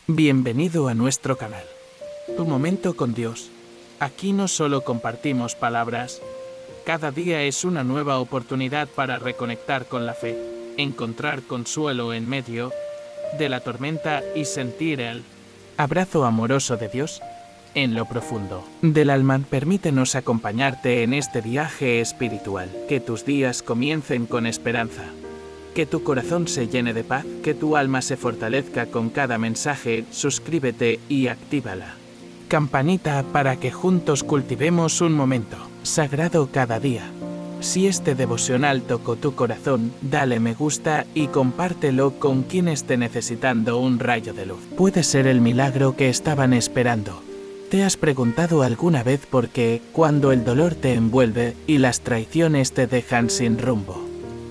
Bienvenido a nuestro canal. Tu momento con Dios. Aquí no solo compartimos palabras. Cada día es una nueva oportunidad para reconectar con la fe, encontrar consuelo en medio de la tormenta y sentir el abrazo amoroso de Dios en lo profundo del alma. Permítenos acompañarte en este viaje espiritual. Que tus días comiencen con esperanza. Que tu corazón se llene de paz, que tu alma se fortalezca con cada mensaje. Suscríbete y activa la campanita para que juntos cultivemos un momento sagrado cada día. Si este devocional tocó tu corazón, dale me gusta y compártelo con quien esté necesitando un rayo de luz. Puede ser el milagro que estaban esperando. ¿Te has preguntado alguna vez por qué, cuando el dolor te envuelve y las traiciones te dejan sin rumbo,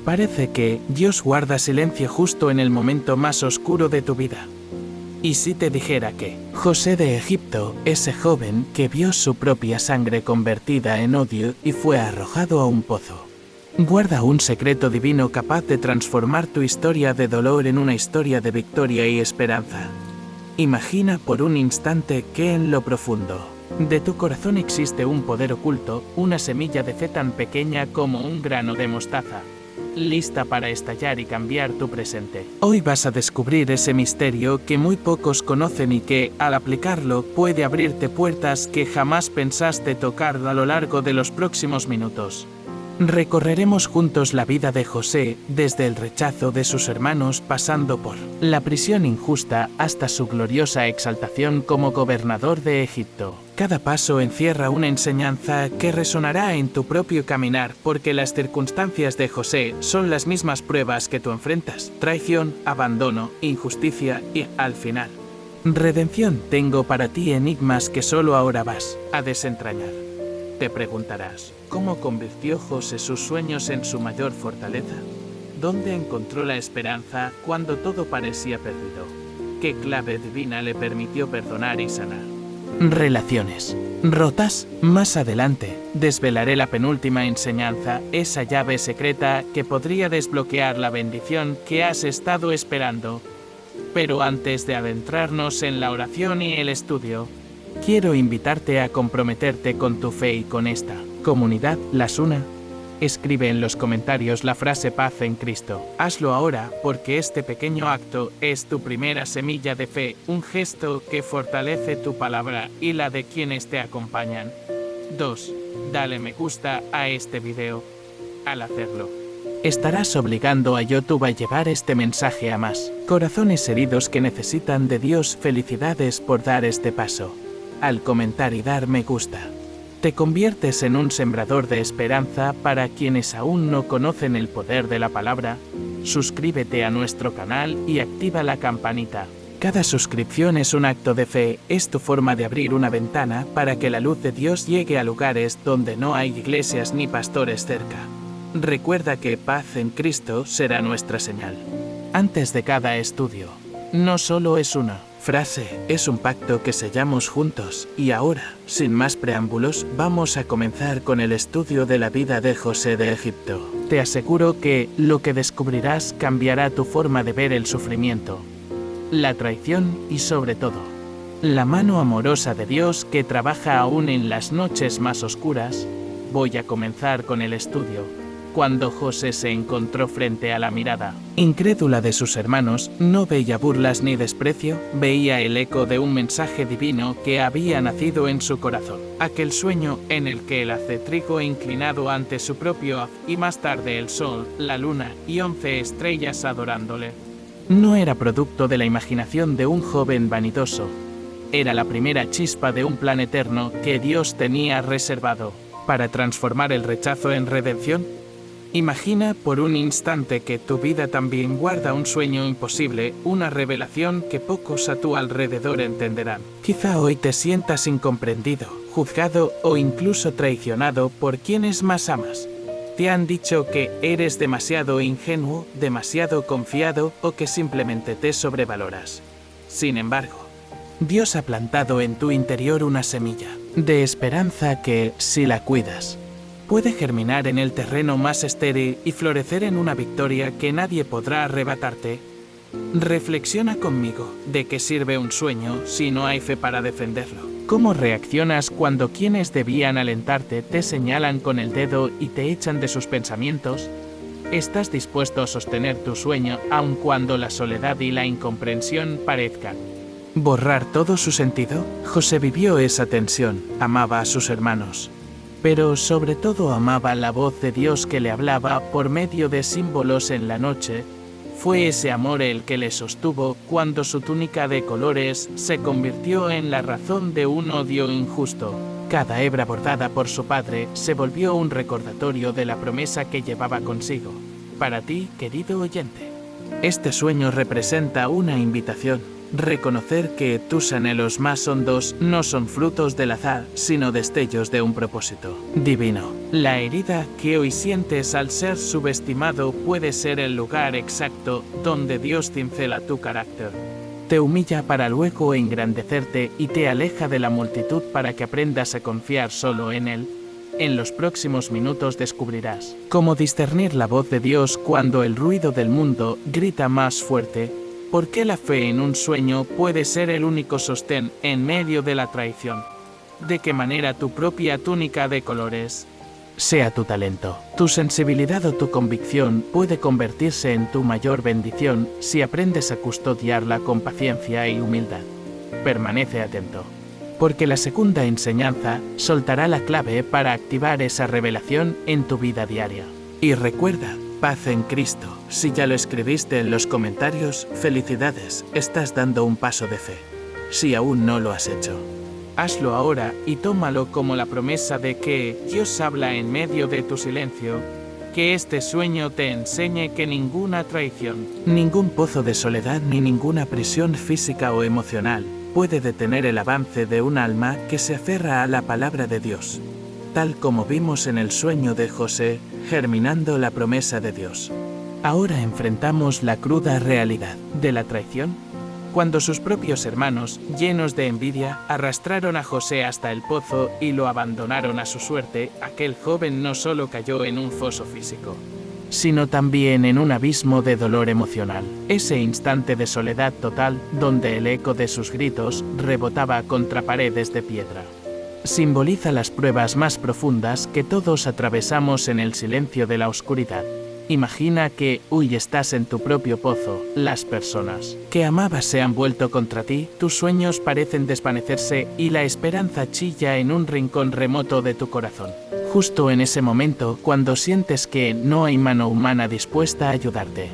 parece que Dios guarda silencio justo en el momento más oscuro de tu vida? ¿Y si te dijera que José de Egipto, ese joven que vio su propia sangre convertida en odio y fue arrojado a un pozo, guarda un secreto divino capaz de transformar tu historia de dolor en una historia de victoria y esperanza? Imagina por un instante que en lo profundo de tu corazón existe un poder oculto, una semilla de fe tan pequeña como un grano de mostaza, lista para estallar y cambiar tu presente. Hoy vas a descubrir ese misterio que muy pocos conocen y que, al aplicarlo, puede abrirte puertas que jamás pensaste tocar a lo largo de los próximos minutos. Recorreremos juntos la vida de José, desde el rechazo de sus hermanos pasando por la prisión injusta hasta su gloriosa exaltación como gobernador de Egipto. Cada paso encierra una enseñanza que resonará en tu propio caminar, porque las circunstancias de José son las mismas pruebas que tú enfrentas: traición, abandono, injusticia y, al final, redención. Tengo para ti enigmas que solo ahora vas a desentrañar. Te preguntarás, ¿cómo convirtió José sus sueños en su mayor fortaleza? ¿Dónde encontró la esperanza cuando todo parecía perdido? ¿Qué clave divina le permitió perdonar y sanar relaciones rotas? Más adelante, desvelaré la penúltima enseñanza, esa llave secreta que podría desbloquear la bendición que has estado esperando. Pero antes de adentrarnos en la oración y el estudio, quiero invitarte a comprometerte con tu fe y con esta comunidad, Las Una. Escribe en los comentarios la frase paz en Cristo. Hazlo ahora, porque este pequeño acto es tu primera semilla de fe, un gesto que fortalece tu palabra y la de quienes te acompañan. 2. Dale me gusta a este video. Al hacerlo, estarás obligando a YouTube a llevar este mensaje a más corazones heridos que necesitan de Dios. Felicidades por dar este paso. Al comentar y dar me gusta, te conviertes en un sembrador de esperanza para quienes aún no conocen el poder de la palabra. Suscríbete a nuestro canal y activa la campanita. Cada suscripción es un acto de fe, es tu forma de abrir una ventana para que la luz de Dios llegue a lugares donde no hay iglesias ni pastores cerca. Recuerda que paz en Cristo será nuestra señal. Antes de cada estudio, no solo es una frase, es un pacto que sellamos juntos. Y ahora, sin más preámbulos, vamos a comenzar con el estudio de la vida de José de Egipto. Te aseguro que lo que descubrirás cambiará tu forma de ver el sufrimiento, la traición y, sobre todo, la mano amorosa de Dios que trabaja aún en las noches más oscuras. Voy a comenzar con el estudio. Cuando José se encontró frente a la mirada incrédula de sus hermanos, no veía burlas ni desprecio, veía el eco de un mensaje divino que había nacido en su corazón. Aquel sueño en el que él hace trigo inclinado ante su propio haz y más tarde el sol, la luna y 11 estrellas adorándole, no era producto de la imaginación de un joven vanidoso. Era la primera chispa de un plan eterno que Dios tenía reservado para transformar el rechazo en redención. Imagina por un instante que tu vida también guarda un sueño imposible, una revelación que pocos a tu alrededor entenderán. Quizá hoy te sientas incomprendido, juzgado o incluso traicionado por quienes más amas. Te han dicho que eres demasiado ingenuo, demasiado confiado o que simplemente te sobrevaloras. Sin embargo, Dios ha plantado en tu interior una semilla de esperanza que, si la cuidas, puede germinar en el terreno más estéril y florecer en una victoria que nadie podrá arrebatarte. Reflexiona conmigo, ¿de qué sirve un sueño si no hay fe para defenderlo? ¿Cómo reaccionas cuando quienes debían alentarte te señalan con el dedo y te echan de sus pensamientos? ¿Estás dispuesto a sostener tu sueño aun cuando la soledad y la incomprensión parezcan borrar todo su sentido? José vivió esa tensión, amaba a sus hermanos, pero sobre todo amaba la voz de Dios que le hablaba por medio de símbolos en la noche. Fue ese amor el que le sostuvo cuando su túnica de colores se convirtió en la razón de un odio injusto. Cada hebra bordada por su padre se volvió un recordatorio de la promesa que llevaba consigo. Para ti, querido oyente, este sueño representa una invitación. Reconocer que tus anhelos más hondos no son frutos del azar, sino destellos de un propósito divino. La herida que hoy sientes al ser subestimado puede ser el lugar exacto donde Dios cincela tu carácter. Te humilla para luego engrandecerte y te aleja de la multitud para que aprendas a confiar solo en Él. En los próximos minutos descubrirás cómo discernir la voz de Dios cuando el ruido del mundo grita más fuerte. ¿Por qué la fe en un sueño puede ser el único sostén en medio de la traición? ¿De qué manera tu propia túnica de colores, sea tu talento, tu sensibilidad o tu convicción, puede convertirse en tu mayor bendición si aprendes a custodiarla con paciencia y humildad? Permanece atento, porque la segunda enseñanza soltará la clave para activar esa revelación en tu vida diaria. Y recuerda, paz en Cristo. Si ya lo escribiste en los comentarios, felicidades, estás dando un paso de fe. Si aún no lo has hecho, hazlo ahora y tómalo como la promesa de que Dios habla en medio de tu silencio. Que este sueño te enseñe que ninguna traición, ningún pozo de soledad ni ninguna prisión física o emocional puede detener el avance de un alma que se aferra a la palabra de Dios, tal como vimos en el sueño de José, germinando la promesa de Dios. Ahora enfrentamos la cruda realidad de la traición. Cuando sus propios hermanos, llenos de envidia, arrastraron a José hasta el pozo y lo abandonaron a su suerte, aquel joven no solo cayó en un foso físico, sino también en un abismo de dolor emocional. Ese instante de soledad total, donde el eco de sus gritos rebotaba contra paredes de piedra, simboliza las pruebas más profundas que todos atravesamos en el silencio de la oscuridad. Imagina que hoy estás en tu propio pozo, las personas que amabas se han vuelto contra ti, tus sueños parecen desvanecerse y la esperanza chilla en un rincón remoto de tu corazón. Justo en ese momento, cuando sientes que no hay mano humana dispuesta a ayudarte,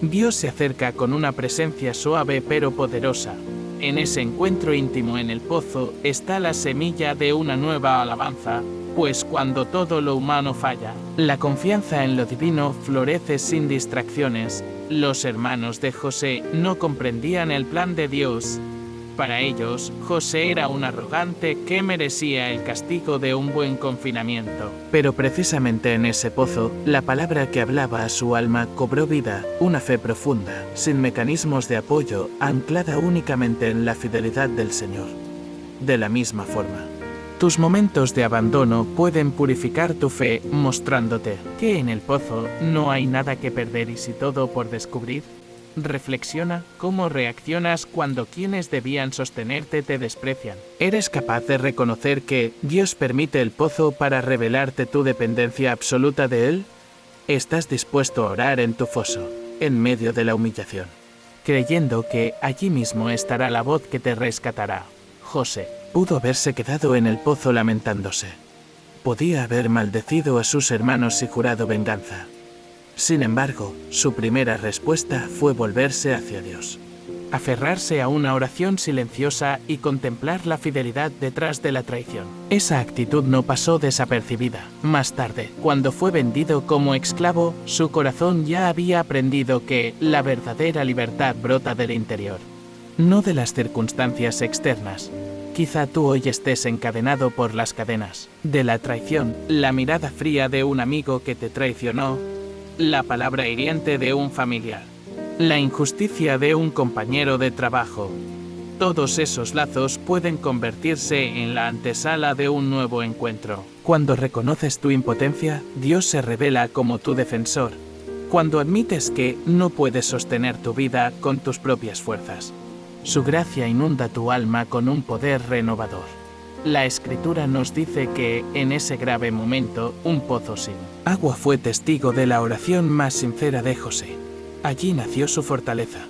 Dios se acerca con una presencia suave pero poderosa. En ese encuentro íntimo en el pozo está la semilla de una nueva alabanza, pues cuando todo lo humano falla, la confianza en lo divino florece sin distracciones. Los hermanos de José no comprendían el plan de Dios. Para ellos, José era un arrogante que merecía el castigo de un buen confinamiento. Pero precisamente en ese pozo, la palabra que hablaba a su alma cobró vida, una fe profunda, sin mecanismos de apoyo, anclada únicamente en la fidelidad del Señor. De la misma forma, tus momentos de abandono pueden purificar tu fe, mostrándote que en el pozo no hay nada que perder y si todo por descubrir. Reflexiona cómo reaccionas cuando quienes debían sostenerte te desprecian. ¿Eres capaz de reconocer que Dios permite el pozo para revelarte tu dependencia absoluta de Él? ¿Estás dispuesto a orar en tu foso, en medio de la humillación, creyendo que allí mismo estará la voz que te rescatará? José pudo haberse quedado en el pozo lamentándose. Podía haber maldecido a sus hermanos y jurado venganza. Sin embargo, su primera respuesta fue volverse hacia Dios, aferrarse a una oración silenciosa y contemplar la fidelidad detrás de la traición. Esa actitud no pasó desapercibida. Más tarde, cuando fue vendido como esclavo, su corazón ya había aprendido que la verdadera libertad brota del interior, no de las circunstancias externas. Quizá tú hoy estés encadenado por las cadenas de la traición, la mirada fría de un amigo que te traicionó, la palabra hiriente de un familiar, la injusticia de un compañero de trabajo. Todos esos lazos pueden convertirse en la antesala de un nuevo encuentro. Cuando reconoces tu impotencia, Dios se revela como tu defensor. cuando admites que no puedes sostener tu vida con tus propias fuerzas. Su gracia inunda tu alma con un poder renovador. La Escritura nos dice que, en ese grave momento, un pozo sin agua fue testigo de la oración más sincera de José. Allí nació su fortaleza.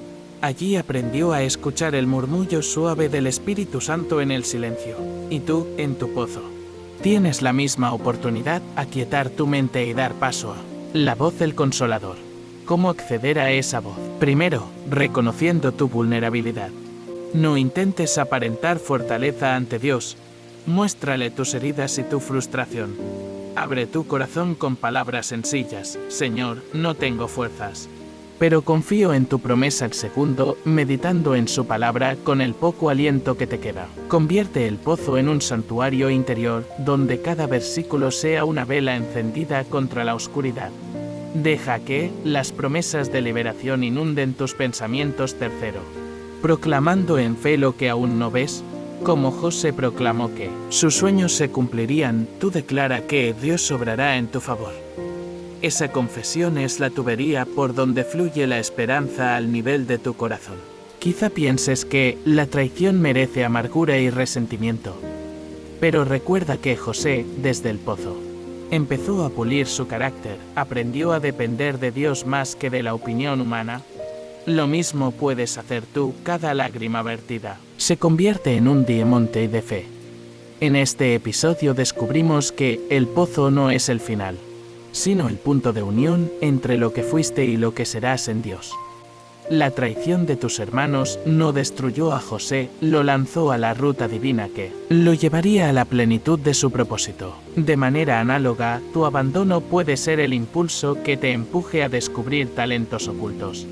Allí aprendió a escuchar el murmullo suave del Espíritu Santo en el silencio. Y tú, en tu pozo, tienes la misma oportunidad a aquietar tu mente y dar paso a la voz del Consolador. ¿Cómo acceder a esa voz? Primero, reconociendo tu vulnerabilidad. No intentes aparentar fortaleza ante Dios. Muéstrale tus heridas y tu frustración. Abre tu corazón con palabras sencillas. Señor, no tengo fuerzas, pero confío en tu promesa. El segundo, meditando en su palabra con el poco aliento que te queda. Convierte el pozo en un santuario interior, donde cada versículo sea una vela encendida contra la oscuridad. Deja que las promesas de liberación inunden tus pensamientos. Tercero, proclamando en fe lo que aún no ves. Como José proclamó que sus sueños se cumplirían, tú declara que Dios obrará en tu favor. Esa confesión es la tubería por donde fluye la esperanza al nivel de tu corazón. Quizá pienses que la traición merece amargura y resentimiento. Pero recuerda que José, desde el pozo, empezó a pulir su carácter, aprendió a depender de Dios más que de la opinión humana. Lo mismo puedes hacer tú. Cada lágrima vertida se convierte en un diamante de fe. En este episodio descubrimos que el pozo no es el final, sino el punto de unión entre lo que fuiste y lo que serás en Dios. La traición de tus hermanos no destruyó a José, lo lanzó a la ruta divina que lo llevaría a la plenitud de su propósito. De manera análoga, tu abandono puede ser el impulso que te empuje a descubrir talentos ocultos,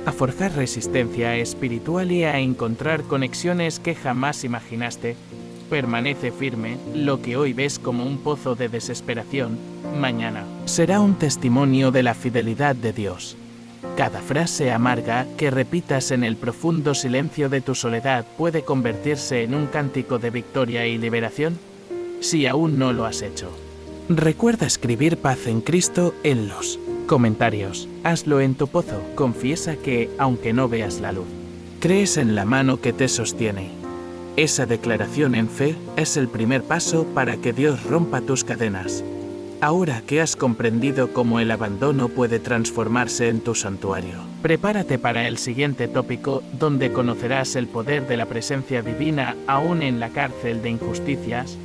a forjar resistencia espiritual y a encontrar conexiones que jamás imaginaste. Permanece firme. Lo que hoy ves como un pozo de desesperación, mañana será un testimonio de la fidelidad de Dios. Cada frase amarga que repitas en el profundo silencio de tu soledad puede convertirse en un cántico de victoria y liberación, si aún no lo has hecho. Recuerda escribir paz en Cristo en los comentarios. Hazlo en tu pozo. Confiesa que, aunque no veas la luz, crees en la mano que te sostiene. Esa declaración en fe es el primer paso para que Dios rompa tus cadenas. Ahora que has comprendido cómo el abandono puede transformarse en tu santuario, prepárate para el siguiente tópico, donde conocerás el poder de la presencia divina aún en la cárcel de injusticias.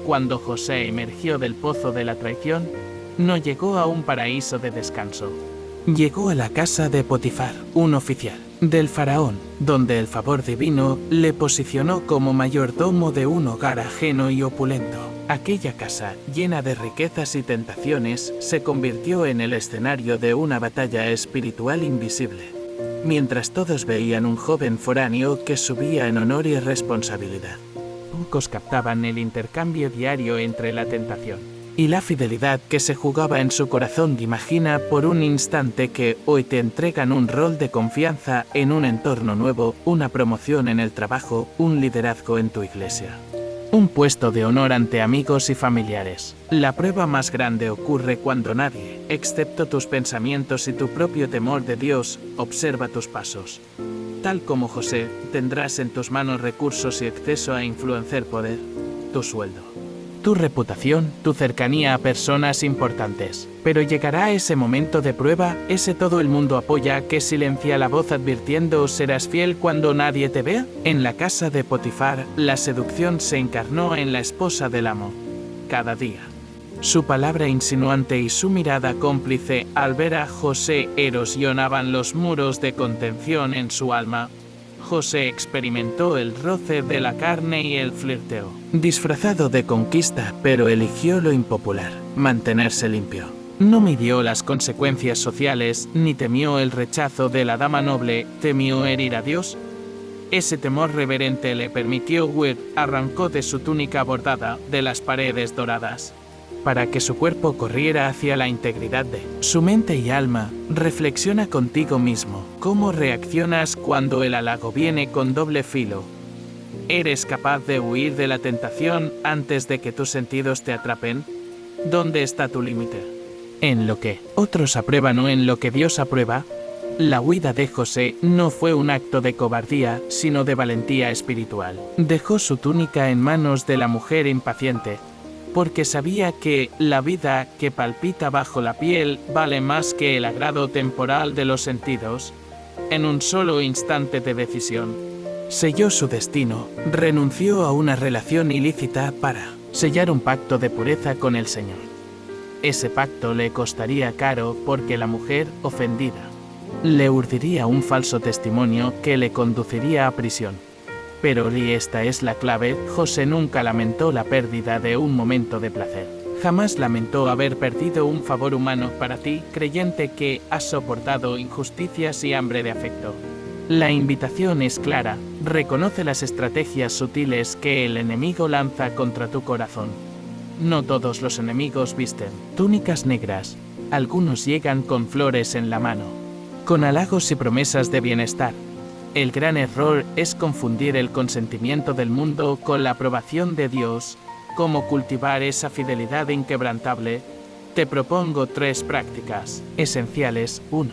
Cuando José emergió del pozo de la traición, no llegó a un paraíso de descanso. Llegó a la casa de Potifar, un oficial del faraón, donde el favor divino le posicionó como mayordomo de un hogar ajeno y opulento. Aquella casa, llena de riquezas y tentaciones, se convirtió en el escenario de una batalla espiritual invisible. Mientras todos veían un joven foráneo que subía en honor y responsabilidad, pocos captaban el intercambio diario entre la tentación y la fidelidad que se jugaba en su corazón. Imagina por un instante que hoy te entregan un rol de confianza en un entorno nuevo, una promoción en el trabajo, un liderazgo en tu iglesia, un puesto de honor ante amigos y familiares. La prueba más grande ocurre cuando nadie, excepto tus pensamientos y tu propio temor de Dios, observa tus pasos. Tal como José, tendrás en tus manos recursos y acceso a influenciar poder, tu sueldo, tu reputación, tu cercanía a personas importantes. Pero llegará ese momento de prueba, ese todo el mundo apoya, que silencia la voz advirtiendo: ¿serás fiel cuando nadie te vea? En la casa de Potifar, la seducción se encarnó en la esposa del amo. Cada día, su palabra insinuante y su mirada cómplice al ver a José erosionaban los muros de contención en su alma. José experimentó el roce de la carne y el flirteo, disfrazado de conquista, pero eligió lo impopular: mantenerse limpio. No midió las consecuencias sociales, ni temió el rechazo de la dama noble. ¿Temió herir a Dios? Ese temor reverente le permitió huir. Arrancó de su túnica bordada, de las paredes doradas, para que su cuerpo corriera hacia la integridad de su mente y alma. Reflexiona contigo mismo. ¿Cómo reaccionas cuando el halago viene con doble filo? ¿Eres capaz de huir de la tentación antes de que tus sentidos te atrapen? ¿Dónde está tu límite? en lo que otros aprueban o en lo que Dios aprueba, la huida de José no fue un acto de cobardía, sino de valentía espiritual. Dejó su túnica en manos de la mujer impaciente, porque sabía que la vida que palpita bajo la piel vale más que el agrado temporal de los sentidos. En un solo instante de decisión, selló su destino, renunció a una relación ilícita para sellar un pacto de pureza con el Señor. Ese pacto le costaría caro porque la mujer ofendida le urdiría un falso testimonio que le conduciría a prisión. Pero, y esta es la clave, José nunca lamentó la pérdida de un momento de placer. Jamás lamentó haber perdido un favor humano para ti, creyente que has soportado injusticias y hambre de afecto. La invitación es clara, reconoce las estrategias sutiles que el enemigo lanza contra tu corazón. No todos los enemigos visten túnicas negras, algunos llegan con flores en la mano, con halagos y promesas de bienestar. El gran error es confundir el consentimiento del mundo con la aprobación de Dios. ¿Cómo cultivar esa fidelidad inquebrantable? Te propongo 3 prácticas esenciales. 1.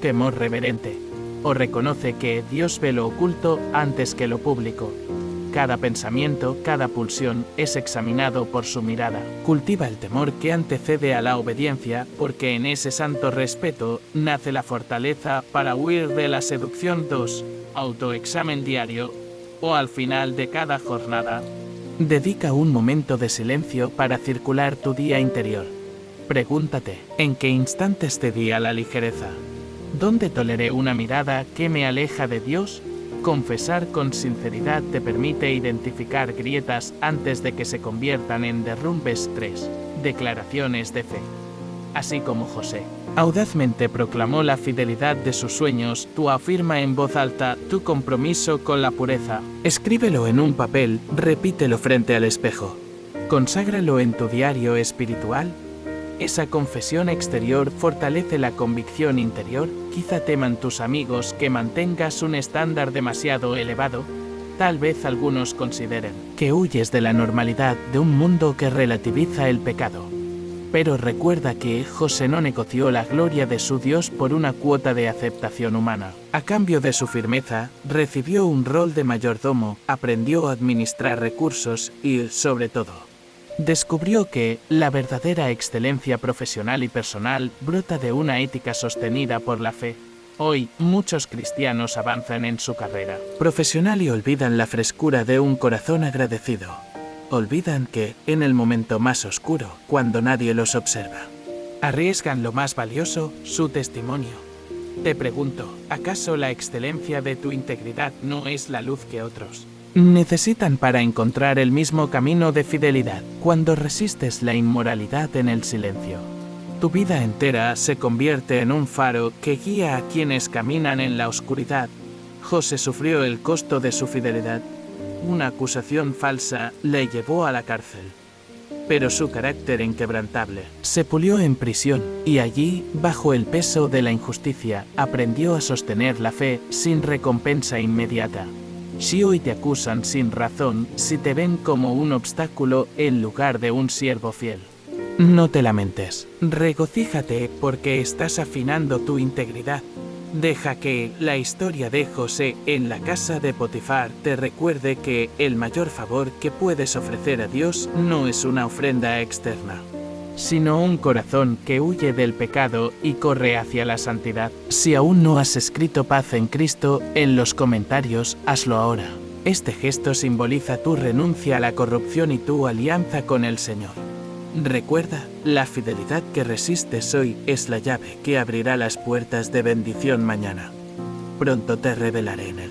Temor reverente. O reconoce que Dios ve lo oculto antes que lo público. Cada pensamiento, cada pulsión es examinado por su mirada. Cultiva el temor que antecede a la obediencia, porque en ese santo respeto nace la fortaleza para huir de la seducción. 2. Autoexamen diario, o al final de cada jornada. Dedica un momento de silencio para circular tu día interior. Pregúntate, ¿en qué instantes te di a la ligereza? ¿Dónde toleré una mirada que me aleja de Dios? Confesar con sinceridad te permite identificar grietas antes de que se conviertan en derrumbes. 3. Declaraciones de fe. Así como José audazmente proclamó la fidelidad de sus sueños, tú afirma en voz alta tu compromiso con la pureza. Escríbelo en un papel, repítelo frente al espejo. Conságralo en tu diario espiritual. Esa confesión exterior fortalece la convicción interior. Quizá teman tus amigos que mantengas un estándar demasiado elevado. Tal vez algunos consideren que huyes de la normalidad de un mundo que relativiza el pecado. Pero recuerda que José no negoció la gloria de su Dios por una cuota de aceptación humana. A cambio de su firmeza, recibió un rol de mayordomo, aprendió a administrar recursos y, sobre todo, descubrió que la verdadera excelencia profesional y personal brota de una ética sostenida por la fe. Hoy, muchos cristianos avanzan en su carrera profesional y olvidan la frescura de un corazón agradecido. Olvidan que, en el momento más oscuro, cuando nadie los observa, arriesgan lo más valioso, su testimonio. Te pregunto, ¿acaso la excelencia de tu integridad no es la luz que otros necesitan para encontrar el mismo camino de fidelidad? Cuando resistes la inmoralidad en el silencio, tu vida entera se convierte en un faro que guía a quienes caminan en la oscuridad. José sufrió el costo de su fidelidad. Una acusación falsa le llevó a la cárcel. Pero su carácter inquebrantable se pulió en prisión, y allí, bajo el peso de la injusticia, aprendió a sostener la fe sin recompensa inmediata. Si hoy te acusan sin razón, si te ven como un obstáculo en lugar de un siervo fiel, no te lamentes, regocíjate porque estás afinando tu integridad. Deja que la historia de José en la casa de Potifar te recuerde que el mayor favor que puedes ofrecer a Dios no es una ofrenda externa, sino un corazón que huye del pecado y corre hacia la santidad. Si aún no has escrito paz en Cristo en los comentarios, hazlo ahora. Este gesto simboliza tu renuncia a la corrupción y tu alianza con el Señor. Recuerda, la fidelidad que resistes hoy es la llave que abrirá las puertas de bendición mañana. Pronto te revelaré en él.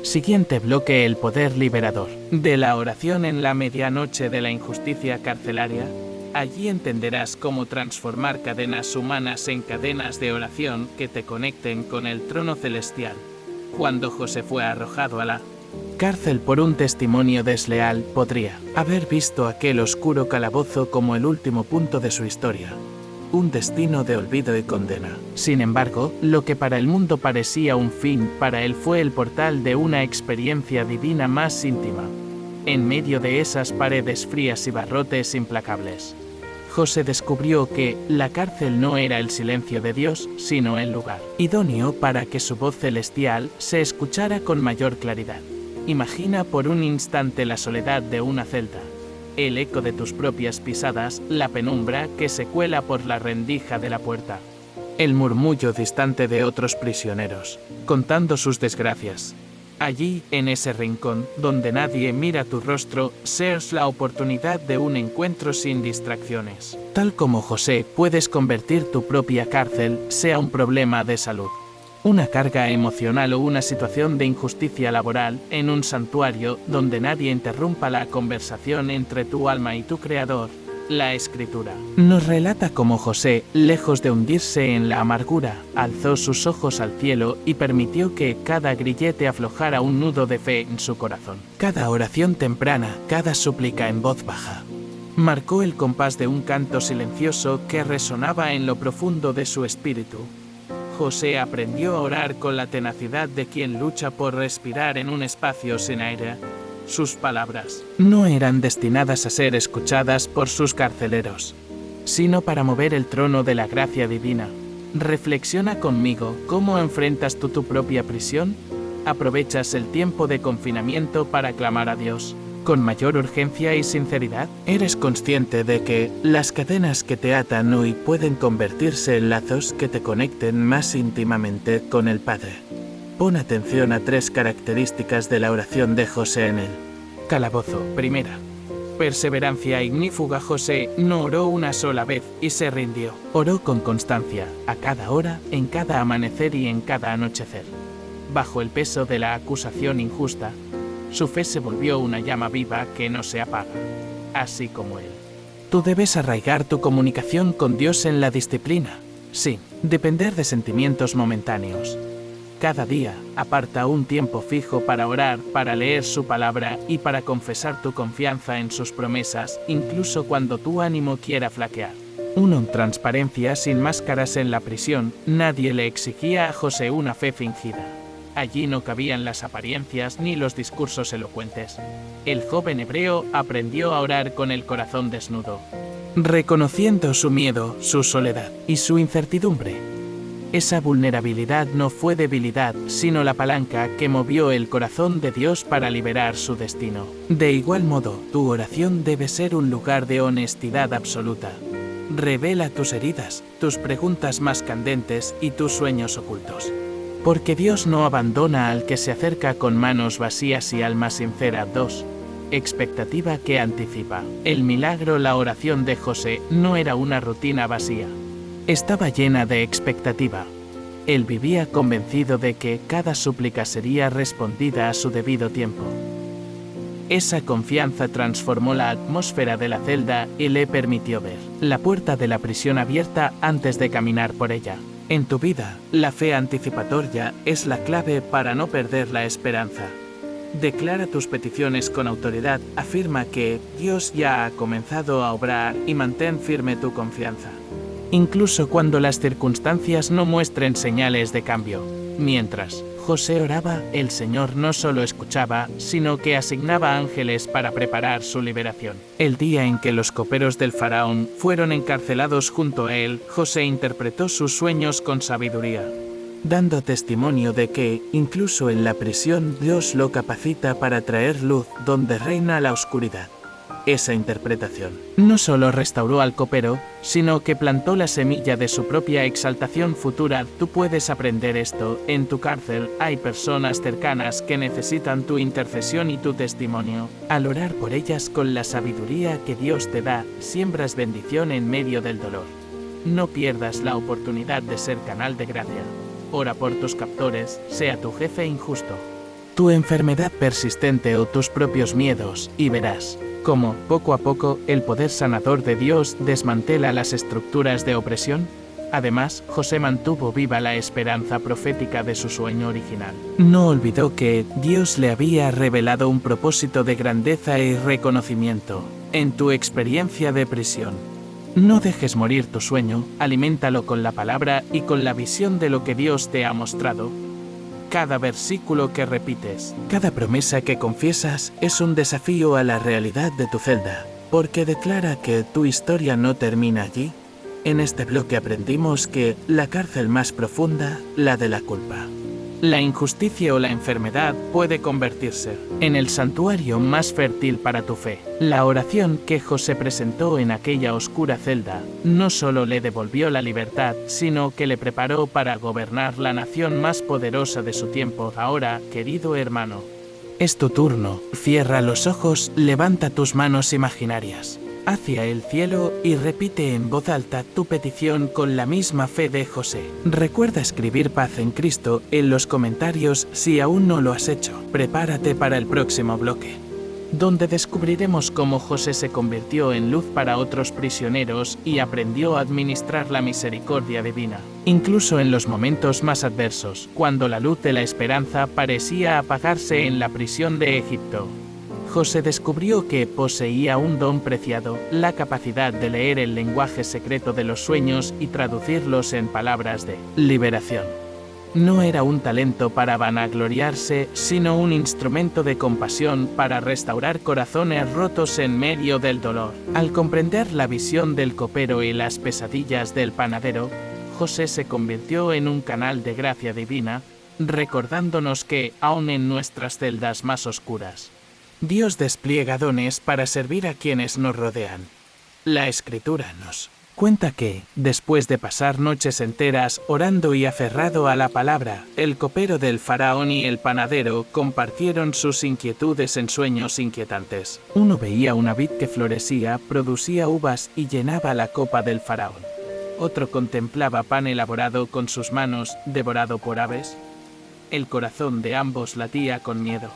Siguiente bloque: el poder liberador de la oración en la medianoche de la injusticia carcelaria. Allí entenderás cómo transformar cadenas humanas en cadenas de oración que te conecten con el trono celestial. Cuando José fue arrojado a la cárcel por un testimonio desleal, podría haber visto aquel oscuro calabozo como el último punto de su historia, un destino de olvido y condena. Sin embargo, lo que para el mundo parecía un fin, para él fue el portal de una experiencia divina más íntima. En medio de esas paredes frías y barrotes implacables, José descubrió que la cárcel no era el silencio de Dios, sino el lugar idóneo para que su voz celestial se escuchara con mayor claridad. Imagina por un instante la soledad de una celda, el eco de tus propias pisadas, la penumbra que se cuela por la rendija de la puerta, el murmullo distante de otros prisioneros, contando sus desgracias. Allí, en ese rincón, donde nadie mira tu rostro, seas la oportunidad de un encuentro sin distracciones. Tal como José, puedes convertir tu propia cárcel, sea un problema de salud, una carga emocional o una situación de injusticia laboral, en un santuario donde nadie interrumpa la conversación entre tu alma y tu Creador. La Escritura nos relata cómo José, lejos de hundirse en la amargura, alzó sus ojos al cielo y permitió que cada grillete aflojara un nudo de fe en su corazón. Cada oración temprana, cada súplica en voz baja, marcó el compás de un canto silencioso que resonaba en lo profundo de su espíritu. José aprendió a orar con la tenacidad de quien lucha por respirar en un espacio sin aire. Sus palabras no eran destinadas a ser escuchadas por sus carceleros, sino para mover el trono de la gracia divina. Reflexiona conmigo, ¿cómo enfrentas tú tu propia prisión? ¿Aprovechas el tiempo de confinamiento para clamar a Dios con mayor urgencia y sinceridad? ¿Eres consciente de que las cadenas que te atan hoy pueden convertirse en lazos que te conecten más íntimamente con el Padre? Pon atención a 3 características de la oración de José en él. Calabozo. Primera. Perseverancia ignífuga. José no oró una sola vez y se rindió. Oró con constancia, a cada hora, en cada amanecer y en cada anochecer. Bajo el peso de la acusación injusta, su fe se volvió una llama viva que no se apaga, así como él. Tú debes arraigar tu comunicación con Dios en la disciplina, sin depender de sentimientos momentáneos. Cada día, aparta un tiempo fijo para orar, para leer su palabra y para confesar tu confianza en sus promesas, incluso cuando tu ánimo quiera flaquear. 1. Transparencia sin máscaras. En la prisión, nadie le exigía a José una fe fingida. Allí no cabían las apariencias ni los discursos elocuentes. El joven hebreo aprendió a orar con el corazón desnudo, reconociendo su miedo, su soledad y su incertidumbre. Esa vulnerabilidad no fue debilidad, sino la palanca que movió el corazón de Dios para liberar su destino. De igual modo, tu oración debe ser un lugar de honestidad absoluta. Revela tus heridas, tus preguntas más candentes y tus sueños ocultos. Porque Dios no abandona al que se acerca con manos vacías y alma sincera. 2. Expectativa que anticipa. El milagro. La oración de José no era una rutina vacía. Estaba llena de expectativa. Él vivía convencido de que cada súplica sería respondida a su debido tiempo. Esa confianza transformó la atmósfera de la celda y le permitió ver la puerta de la prisión abierta antes de caminar por ella. En tu vida, la fe anticipatoria es la clave para no perder la esperanza. Declara tus peticiones con autoridad, afirma que Dios ya ha comenzado a obrar y mantén firme tu confianza, incluso cuando las circunstancias no muestren señales de cambio. Mientras José oraba, el Señor no solo escuchaba, sino que asignaba ángeles para preparar su liberación. El día en que los coperos del faraón fueron encarcelados junto a él, José interpretó sus sueños con sabiduría, dando testimonio de que, incluso en la prisión, Dios lo capacita para traer luz donde reina la oscuridad. Esa interpretación no solo restauró al copero, sino que plantó la semilla de su propia exaltación futura. Tú puedes aprender esto. En tu cárcel hay personas cercanas que necesitan tu intercesión y tu testimonio. Al orar por ellas con la sabiduría que Dios te da, siembras bendición en medio del dolor. No pierdas la oportunidad de ser canal de gracia. Ora por tus captores, sea tu jefe injusto, tu enfermedad persistente o tus propios miedos, y verás cómo, poco a poco, el poder sanador de Dios desmantela las estructuras de opresión. Además, José mantuvo viva la esperanza profética de su sueño original. No olvidó que Dios le había revelado un propósito de grandeza y reconocimiento. En tu experiencia de prisión, no dejes morir tu sueño, aliméntalo con la palabra y con la visión de lo que Dios te ha mostrado. Cada versículo que repites, cada promesa que confiesas es un desafío a la realidad de tu celda. porque declara que tu historia no termina allí. En este bloque aprendimos que la cárcel más profunda, la de la culpa, la injusticia o la enfermedad puede convertirse en el santuario más fértil para tu fe. La oración que José presentó en aquella oscura celda no solo le devolvió la libertad, sino que le preparó para gobernar la nación más poderosa de su tiempo. Ahora, querido hermano, es tu turno. Cierra los ojos, levanta tus manos imaginarias hacia el cielo y repite en voz alta tu petición con la misma fe de José. Recuerda escribir paz en Cristo en los comentarios si aún no lo has hecho. Prepárate para el próximo bloque, donde descubriremos cómo José se convirtió en luz para otros prisioneros y aprendió a administrar la misericordia divina, incluso en los momentos más adversos, cuando la luz de la esperanza parecía apagarse en la prisión de Egipto. José descubrió que poseía un don preciado, la capacidad de leer el lenguaje secreto de los sueños y traducirlos en palabras de liberación. No era un talento para vanagloriarse, sino un instrumento de compasión para restaurar corazones rotos en medio del dolor. Al comprender la visión del copero y las pesadillas del panadero, José se convirtió en un canal de gracia divina, recordándonos que, aun en nuestras celdas más oscuras, Dios despliega dones para servir a quienes nos rodean. La Escritura nos cuenta que, después de pasar noches enteras orando y aferrado a la palabra, el copero del faraón y el panadero compartieron sus inquietudes en sueños inquietantes. Uno veía una vid que florecía, producía uvas y llenaba la copa del faraón. Otro contemplaba pan elaborado con sus manos, devorado por aves. El corazón de ambos latía con miedo,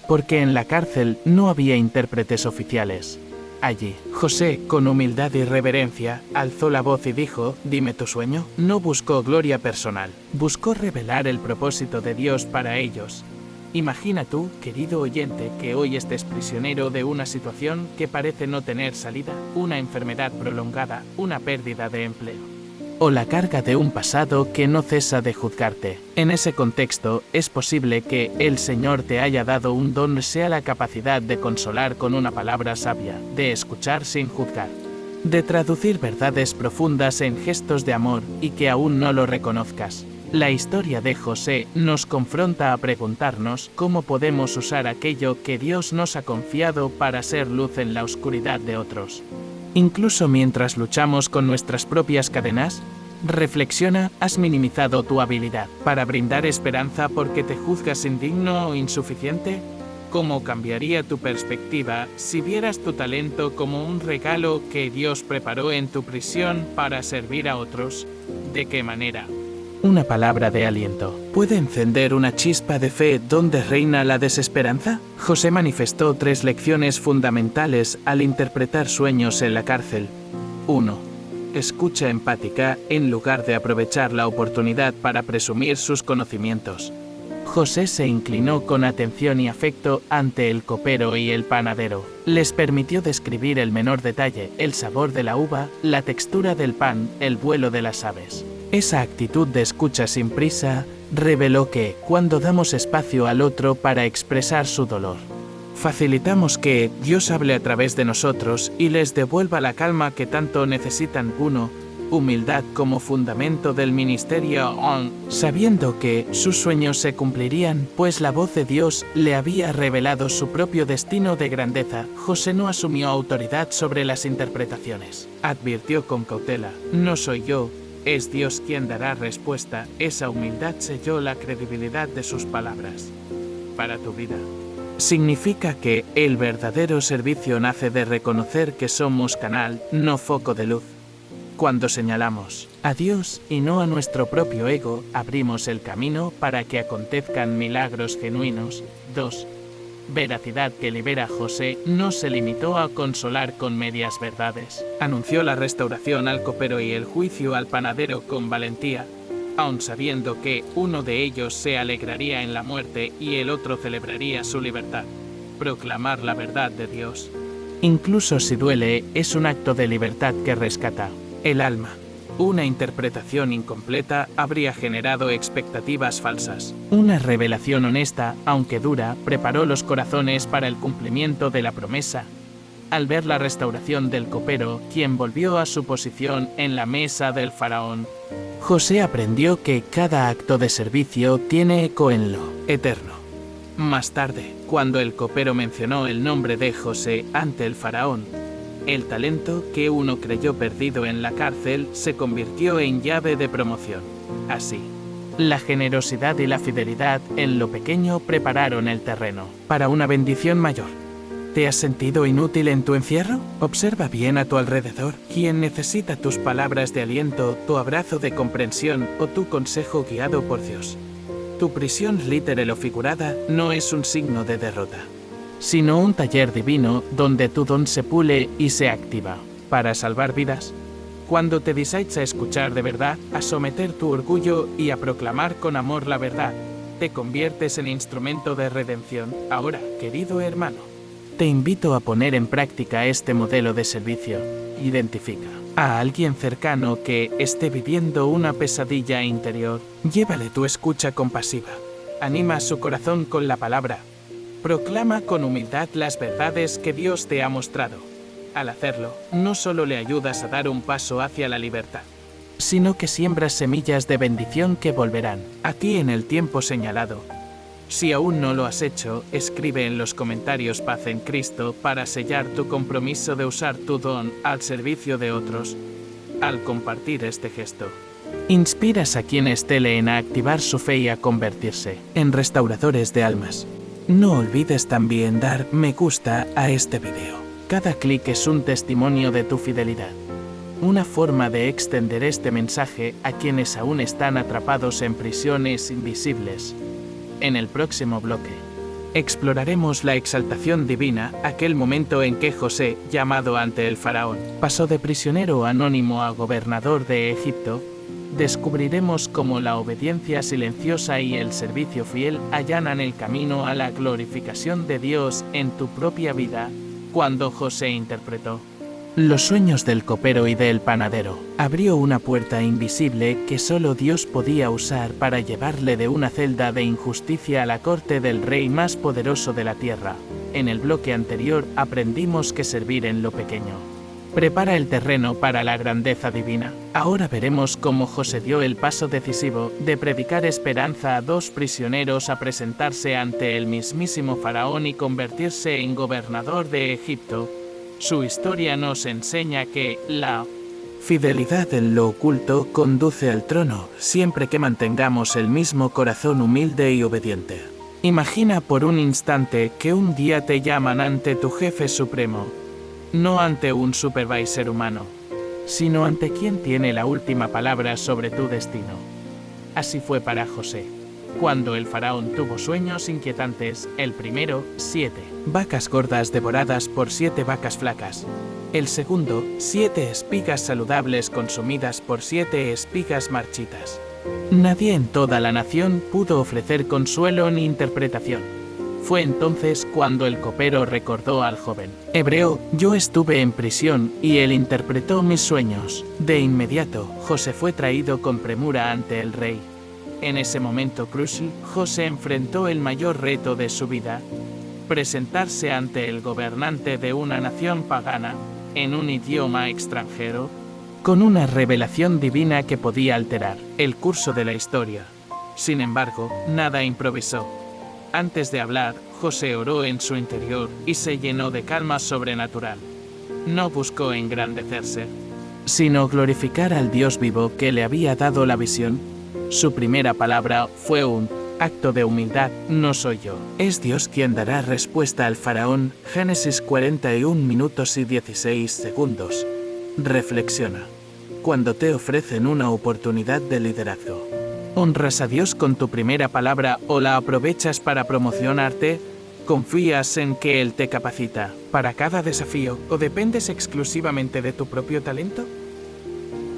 porque en la cárcel no había intérpretes oficiales. Allí, José, con humildad y reverencia, alzó la voz y dijo: «Dime tu sueño». No buscó gloria personal, buscó revelar el propósito de Dios para ellos. Imagina tú, querido oyente, que hoy estés prisionero de una situación que parece no tener salida, una enfermedad prolongada, una pérdida de empleo, o la carga de un pasado que no cesa de juzgarte. En ese contexto, es posible que el Señor te haya dado un don, sea la capacidad de consolar con una palabra sabia, de escuchar sin juzgar, de traducir verdades profundas en gestos de amor y que aún no lo reconozcas. La historia de José nos confronta a preguntarnos cómo podemos usar aquello que Dios nos ha confiado para ser luz en la oscuridad de otros. Incluso mientras luchamos con nuestras propias cadenas, reflexiona: ¿has minimizado tu habilidad para brindar esperanza porque te juzgas indigno o insuficiente? ¿Cómo cambiaría tu perspectiva si vieras tu talento como un regalo que Dios preparó en tu prisión para servir a otros? ¿De qué manera? Una palabra de aliento ¿puede encender una chispa de fe donde reina la desesperanza? José manifestó 3 lecciones fundamentales al interpretar sueños en la cárcel. 1. Escucha empática en lugar de aprovechar la oportunidad para presumir sus conocimientos. José se inclinó con atención y afecto ante el copero y el panadero. Les permitió describir el menor detalle, el sabor de la uva, la textura del pan, el vuelo de las aves. Esa actitud de escucha sin prisa reveló que, cuando damos espacio al otro para expresar su dolor, facilitamos que Dios hable a través de nosotros y les devuelva la calma que tanto necesitan. 1. Humildad como fundamento del ministerio. Sabiendo que sus sueños se cumplirían, pues la voz de Dios le había revelado su propio destino de grandeza, José no asumió autoridad sobre las interpretaciones. Advirtió con cautela: «No soy yo, es Dios quien dará respuesta». Esa humildad selló la credibilidad de sus palabras. Para tu vida, significa que el verdadero servicio nace de reconocer que somos canal, no foco de luz. Cuando señalamos a Dios y no a nuestro propio ego, abrimos el camino para que acontezcan milagros genuinos. 2. Veracidad que libera. José no se limitó a consolar con medias verdades. Anunció la restauración al copero y el juicio al panadero con valentía, aun sabiendo que uno de ellos se alegraría en la muerte y el otro celebraría su libertad. Proclamar la verdad de Dios, incluso si duele, es un acto de libertad que rescata el alma. Una interpretación incompleta habría generado expectativas falsas. Una revelación honesta, aunque dura, preparó los corazones para el cumplimiento de la promesa. al ver la restauración del copero, quien volvió a su posición en la mesa del faraón. José aprendió que cada acto de servicio tiene eco en lo eterno. Más tarde, cuando el copero mencionó el nombre de José ante el faraón, el talento que uno creyó perdido en la cárcel se convirtió en llave de promoción. Así, la generosidad y la fidelidad en lo pequeño prepararon el terreno para una bendición mayor. ¿Te has sentido inútil en tu encierro? Observa bien a tu alrededor. ¿Quién necesita tus palabras de aliento, tu abrazo de comprensión o tu consejo guiado por Dios? Tu prisión literal o figurada no es un signo de derrota, sino un taller divino donde tu don se pule y se activa para salvar vidas. Cuando te decides a escuchar de verdad, a someter tu orgullo y a proclamar con amor la verdad, te conviertes en instrumento de redención. Ahora, querido hermano, te invito a poner en práctica este modelo de servicio. Identifica a alguien cercano que esté viviendo una pesadilla interior. Llévale tu escucha compasiva. Anima su corazón con la palabra. Proclama con humildad las verdades que Dios te ha mostrado. Al hacerlo, no solo le ayudas a dar un paso hacia la libertad, sino que siembras semillas de bendición que volverán a ti en el tiempo señalado. Si aún no lo has hecho, escribe en los comentarios Paz en Cristo para sellar tu compromiso de usar tu don al servicio de otros. Al compartir este gesto, inspiras a quienes te leen a activar su fe y a convertirse en restauradores de almas. No olvides también dar me gusta a este video. Cada clic es un testimonio de tu fidelidad. Una forma de extender este mensaje a quienes aún están atrapados en prisiones invisibles. En el próximo bloque, exploraremos la exaltación divina, aquel momento en que José, llamado ante el faraón, pasó de prisionero anónimo a gobernador de Egipto. Descubriremos cómo la obediencia silenciosa y el servicio fiel allanan el camino a la glorificación de Dios en tu propia vida. Cuando José interpretó los sueños del copero y del panadero, abrió una puerta invisible que solo Dios podía usar para llevarle de una celda de injusticia a la corte del rey más poderoso de la tierra. En el bloque anterior aprendimos que servir en lo pequeño prepara el terreno para la grandeza divina. Ahora veremos cómo José dio el paso decisivo de predicar esperanza a dos prisioneros a presentarse ante el mismísimo faraón y convertirse en gobernador de Egipto. Su historia nos enseña que la fidelidad en lo oculto conduce al trono, siempre que mantengamos el mismo corazón humilde y obediente. Imagina por un instante que un día te llaman ante tu jefe supremo, no ante un supervisor humano, sino ante quien tiene la última palabra sobre tu destino. Así fue para José. Cuando el faraón tuvo sueños inquietantes, el primero, 7 vacas gordas devoradas por 7 vacas flacas. El segundo, 7 espigas saludables consumidas por 7 espigas marchitas. Nadie en toda la nación pudo ofrecer consuelo ni interpretación. Fue entonces cuando el copero recordó al joven hebreo, yo estuve en prisión y él interpretó mis sueños. De inmediato, José fue traído con premura ante el rey. En ese momento crucial, José enfrentó el mayor reto de su vida: presentarse ante el gobernante de una nación pagana, en un idioma extranjero, con una revelación divina que podía alterar el curso de la historia. Sin embargo, nada improvisó. Antes de hablar, José oró en su interior y se llenó de calma sobrenatural. No buscó engrandecerse, sino glorificar al Dios vivo que le había dado la visión. Su primera palabra fue un acto de humildad: no soy yo, es Dios quien dará respuesta al faraón. Génesis 41 minutos y 16 segundos. Reflexiona. Cuando te ofrecen una oportunidad de liderazgo, ¿honras a Dios con tu primera palabra o la aprovechas para promocionarte? ¿Confías en que Él te capacita para cada desafío o dependes exclusivamente de tu propio talento?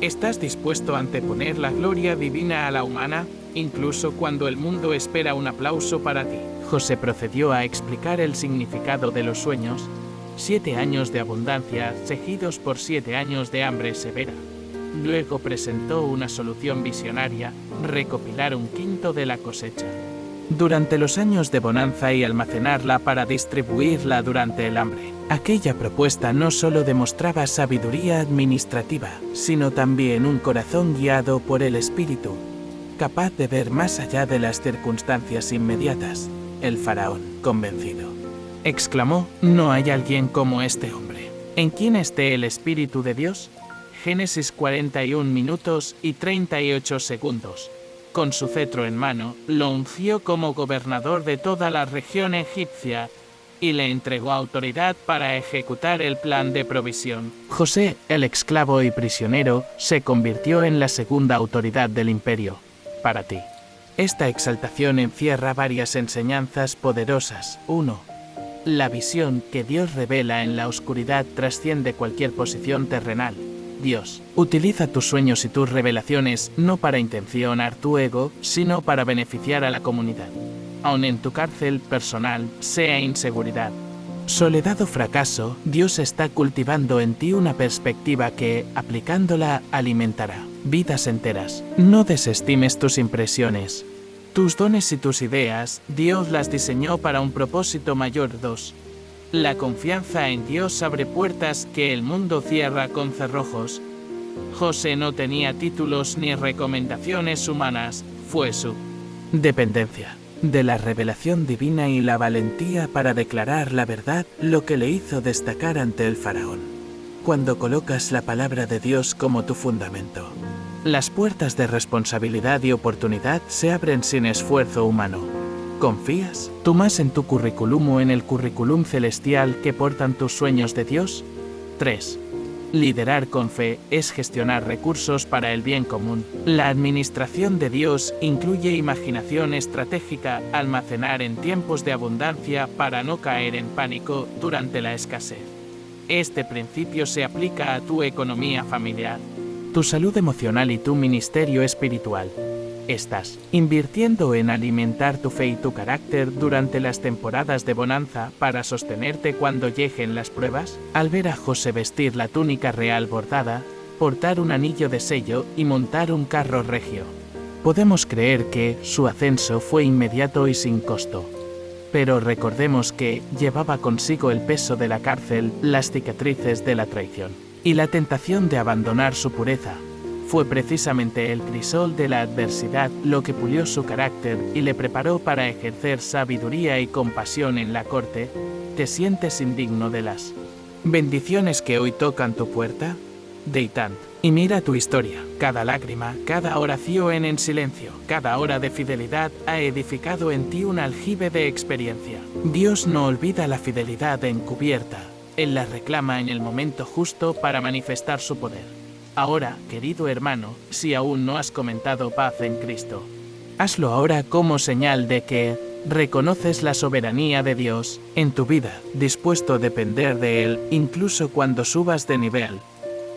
¿Estás dispuesto a anteponer la gloria divina a la humana, incluso cuando el mundo espera un aplauso para ti? José procedió a explicar el significado de los sueños: 7 años de abundancia seguidos por 7 años de hambre severa. Luego presentó una solución visionaria: recopilar 1/5 de la cosecha durante los años de bonanza y almacenarla para distribuirla durante el hambre. Aquella propuesta no solo demostraba sabiduría administrativa, sino también un corazón guiado por el Espíritu, capaz de ver más allá de las circunstancias inmediatas. El faraón, convencido, exclamó: «No hay alguien como este hombre, en quien esté el Espíritu de Dios». Génesis 41 minutos y 38 segundos. Con su cetro en mano, lo ungió como gobernador de toda la región egipcia y le entregó autoridad para ejecutar el plan de provisión. José, el esclavo y prisionero, se convirtió en la segunda autoridad del imperio. Para ti, esta exaltación encierra varias enseñanzas poderosas. 1. La visión que Dios revela en la oscuridad trasciende cualquier posición terrenal. Dios utiliza tus sueños y tus revelaciones no para intencionar tu ego, sino para beneficiar a la comunidad. Aun en tu cárcel personal, sea inseguridad, soledad o fracaso, Dios está cultivando en ti una perspectiva que, aplicándola, alimentará vidas enteras. No desestimes tus impresiones. Tus dones y tus ideas, Dios las diseñó para un propósito mayor. 2. La confianza en Dios abre puertas que el mundo cierra con cerrojos. José no tenía títulos ni recomendaciones humanas, fue su dependencia de la revelación divina y la valentía para declarar la verdad lo que le hizo destacar ante el faraón. Cuando colocas la palabra de Dios como tu fundamento, las puertas de responsabilidad y oportunidad se abren sin esfuerzo humano. ¿Confías tú más en tu currículum o en el currículum celestial que portan tus sueños de Dios? 3. Liderar con fe es gestionar recursos para el bien común. La administración de Dios incluye imaginación estratégica, almacenar en tiempos de abundancia para no caer en pánico durante la escasez. Este principio se aplica a tu economía familiar, tu salud emocional y tu ministerio espiritual. Estás invirtiendo en alimentar tu fe y tu carácter durante las temporadas de bonanza para sostenerte cuando lleguen las pruebas. Al ver a José vestir la túnica real bordada, portar un anillo de sello y montar un carro regio, podemos creer que su ascenso fue inmediato y sin costo. Pero recordemos que llevaba consigo el peso de la cárcel, las cicatrices de la traición y la tentación de abandonar su pureza. Fue precisamente el crisol de la adversidad lo que pulió su carácter y le preparó para ejercer sabiduría y compasión en la corte. ¿Te sientes indigno de las bendiciones que hoy tocan tu puerta? Deitán y mira tu historia. Cada lágrima, cada oración en silencio, cada hora de fidelidad ha edificado en ti un aljibe de experiencia. Dios no olvida la fidelidad encubierta. Él la reclama en el momento justo para manifestar su poder. Ahora, querido hermano, si aún no has comentado paz en Cristo, hazlo ahora como señal de que reconoces la soberanía de Dios en tu vida, dispuesto a depender de Él, incluso cuando subas de nivel.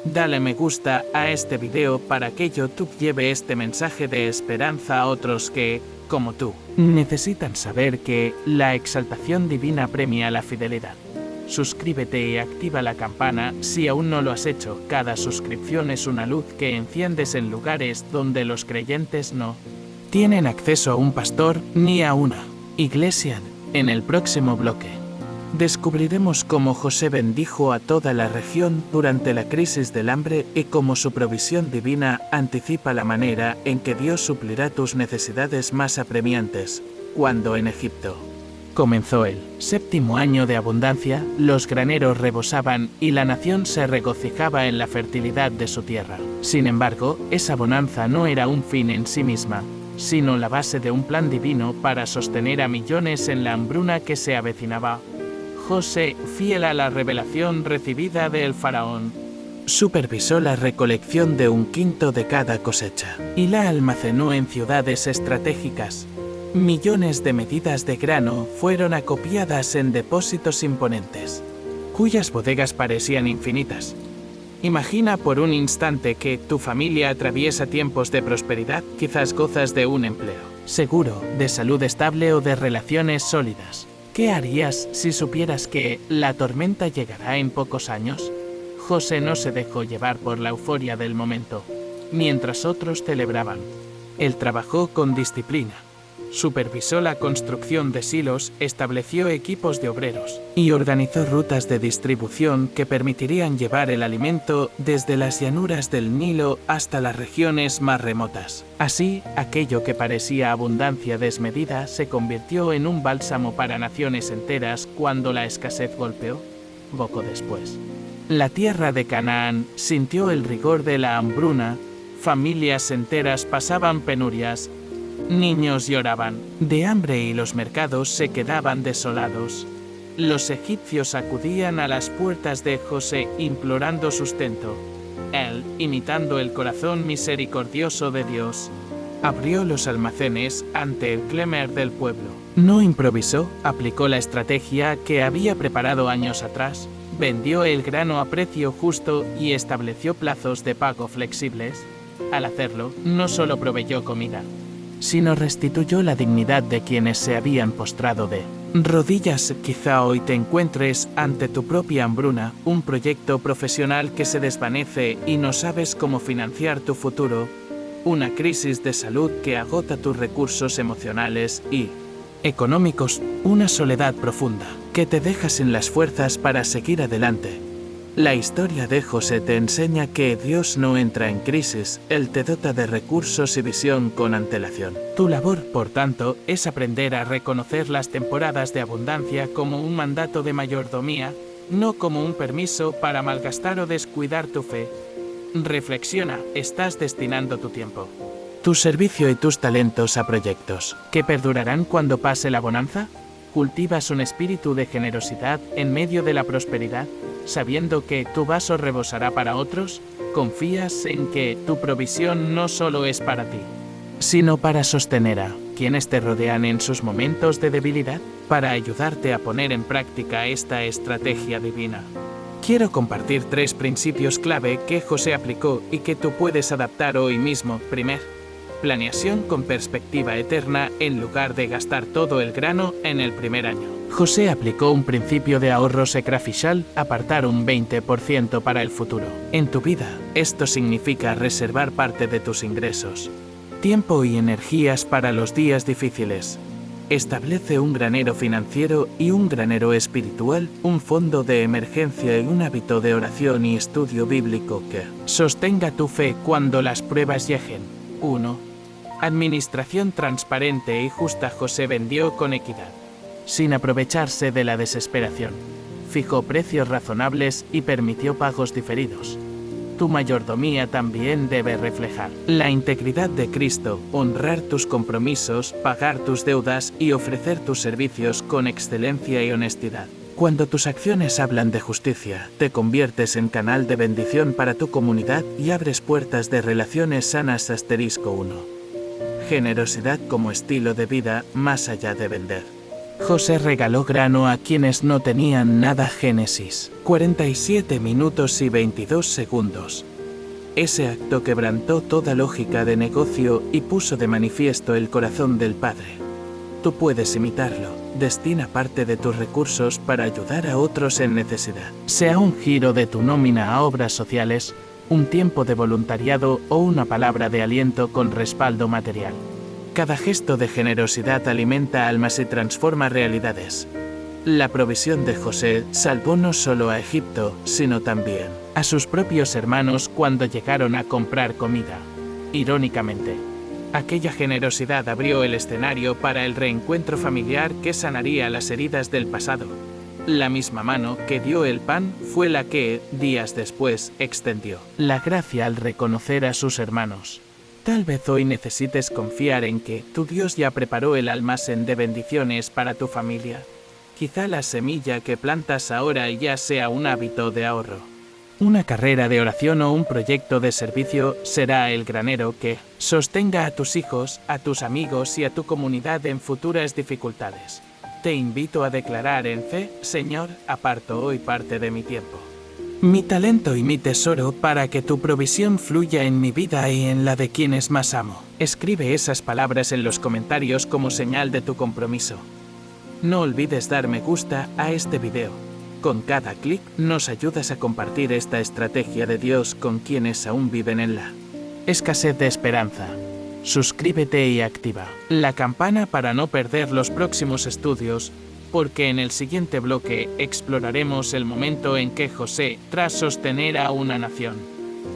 Dale me gusta a este video para que YouTube lleve este mensaje de esperanza a otros que, como tú, necesitan saber que la exaltación divina premia la fidelidad. Suscríbete y activa la campana si aún no lo has hecho. Cada suscripción es una luz que enciendes en lugares donde los creyentes no tienen acceso a un pastor ni a una iglesia. En el próximo bloque descubriremos cómo José bendijo a toda la región durante la crisis del hambre y cómo su provisión divina anticipa la manera en que Dios suplirá tus necesidades más apremiantes. Cuando en Egipto comenzó el 7º año de abundancia, los graneros rebosaban y la nación se regocijaba en la fertilidad de su tierra. Sin embargo, esa bonanza no era un fin en sí misma, sino la base de un plan divino para sostener a millones en la hambruna que se avecinaba. José, fiel a la revelación recibida del faraón, supervisó la recolección de 1/5 de cada cosecha y la almacenó en ciudades estratégicas. Millones de medidas de grano fueron acopiadas en depósitos imponentes, cuyas bodegas parecían infinitas. Imagina por un instante que tu familia atraviesa tiempos de prosperidad, quizás gozas de un empleo seguro, de salud estable o de relaciones sólidas. ¿Qué harías si supieras que la tormenta llegará en pocos años? José no se dejó llevar por la euforia del momento, mientras otros celebraban. Él trabajó con disciplina Supervisó la construcción de silos, estableció equipos de obreros y organizó rutas de distribución que permitirían llevar el alimento desde las llanuras del Nilo hasta las regiones más remotas. Así, aquello que parecía abundancia desmedida se convirtió en un bálsamo para naciones enteras cuando la escasez golpeó poco después. La tierra de Canaán sintió el rigor de la hambruna, familias enteras pasaban penurias, niños lloraban de hambre y los mercados se quedaban desolados. Los egipcios acudían a las puertas de José implorando sustento. Él, imitando el corazón misericordioso de Dios, abrió los almacenes ante el clamor del pueblo. No improvisó, aplicó la estrategia que había preparado años atrás, vendió el grano a precio justo y estableció plazos de pago flexibles. Al hacerlo, no solo proveyó comida, sino restituyó la dignidad de quienes se habían postrado de rodillas. Quizá hoy te encuentres ante tu propia hambruna, un proyecto profesional que se desvanece y no sabes cómo financiar tu futuro, una crisis de salud que agota tus recursos emocionales y económicos, una soledad profunda que te deja sin las fuerzas para seguir adelante. La historia de José te enseña que Dios no entra en crisis, Él te dota de recursos y visión con antelación. Tu labor, por tanto, es aprender a reconocer las temporadas de abundancia como un mandato de mayordomía, no como un permiso para malgastar o descuidar tu fe. Reflexiona, ¿estás destinando tu tiempo, tu servicio y tus talentos a proyectos que perdurarán cuando pase la bonanza? ¿Cultivas un espíritu de generosidad en medio de la prosperidad, sabiendo que tu vaso rebosará para otros? ¿Confías en que tu provisión no solo es para ti, sino para sostener a quienes te rodean en sus momentos de debilidad? Para ayudarte a poner en práctica esta estrategia divina, quiero compartir 3 principios clave que José aplicó y que tú puedes adaptar hoy mismo. Primero, planeación con perspectiva eterna en lugar de gastar todo el grano en el primer año. José aplicó un principio de ahorro sacrificial, apartar un 20% para el futuro. En tu vida, esto significa reservar parte de tus ingresos, tiempo y energías para los días difíciles. Establece un granero financiero y un granero espiritual, un fondo de emergencia y un hábito de oración y estudio bíblico que sostenga tu fe cuando las pruebas lleguen. 1. Administración transparente y justa. José vendió con equidad, sin aprovecharse de la desesperación. Fijó precios razonables y permitió pagos diferidos. Tu mayordomía también debe reflejar la integridad de Cristo, honrar tus compromisos, pagar tus deudas y ofrecer tus servicios con excelencia y honestidad. Cuando tus acciones hablan de justicia, te conviertes en canal de bendición para tu comunidad y abres puertas de relaciones sanas. 1. Generosidad como estilo de vida, más allá de vender. José regaló grano a quienes no tenían nada. Génesis 47 minutos y 22 segundos. Ese acto quebrantó toda lógica de negocio y puso de manifiesto el corazón del Padre. Tú puedes imitarlo. Destina parte de tus recursos para ayudar a otros en necesidad. Sea un giro de tu nómina a obras sociales, un tiempo de voluntariado o una palabra de aliento con respaldo material. Cada gesto de generosidad alimenta almas y transforma realidades. La provisión de José salvó no solo a Egipto, sino también a sus propios hermanos cuando llegaron a comprar comida. Irónicamente, aquella generosidad abrió el escenario para el reencuentro familiar que sanaría las heridas del pasado. La misma mano que dio el pan fue la que, días después, extendió la gracia al reconocer a sus hermanos. Tal vez hoy necesites confiar en que tu Dios ya preparó el almacén de bendiciones para tu familia. Quizá la semilla que plantas ahora ya sea un hábito de ahorro. Una carrera de oración o un proyecto de servicio será el granero que sostenga a tus hijos, a tus amigos y a tu comunidad en futuras dificultades. Te invito a declarar en fe: Señor, aparto hoy parte de mi tiempo, mi talento y mi tesoro para que tu provisión fluya en mi vida y en la de quienes más amo. Escribe esas palabras en los comentarios como señal de tu compromiso. No olvides dar me gusta a este video. Con cada clic nos ayudas a compartir esta estrategia de Dios con quienes aún viven en la escasez de esperanza. suscríbete y activa la campana para no perder los próximos estudios, porque en el siguiente bloque exploraremos el momento en que José, tras sostener a una nación,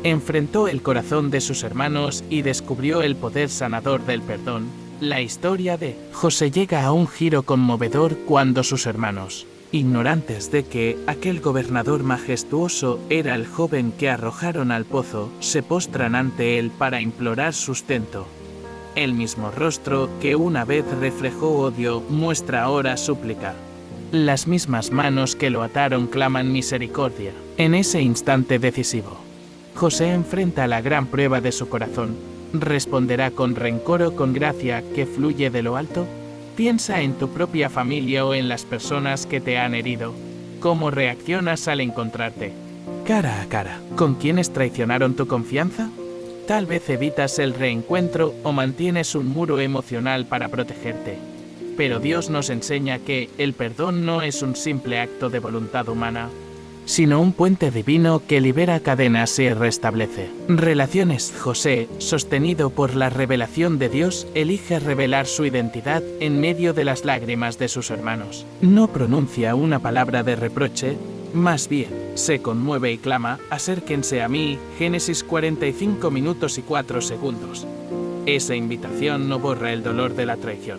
enfrentó el corazón de sus hermanos y descubrió el poder sanador del perdón. La historia de José llega a un giro conmovedor cuando sus hermanos, ignorantes de que aquel gobernador majestuoso era el joven que arrojaron al pozo, se postran ante él para implorar sustento. El mismo rostro que una vez reflejó odio muestra ahora súplica. Las mismas manos que lo ataron claman misericordia. En ese instante decisivo, José enfrenta la gran prueba de su corazón. ¿Responderá con rencor o con gracia que fluye de lo alto? Piensa en tu propia familia o en las personas que te han herido. ¿Cómo reaccionas al encontrarte cara a cara con quienes traicionaron tu confianza? Tal vez evitas el reencuentro o mantienes un muro emocional para protegerte. Pero Dios nos enseña que el perdón no es un simple acto de voluntad humana, sino un puente divino que libera cadenas y restablece relaciones. José, sostenido por la revelación de Dios, elige revelar su identidad en medio de las lágrimas de sus hermanos. No pronuncia una palabra de reproche, más bien, se conmueve y clama, acérquense a mí, Génesis 45 minutos y 4 segundos. Esa invitación no borra el dolor de la traición,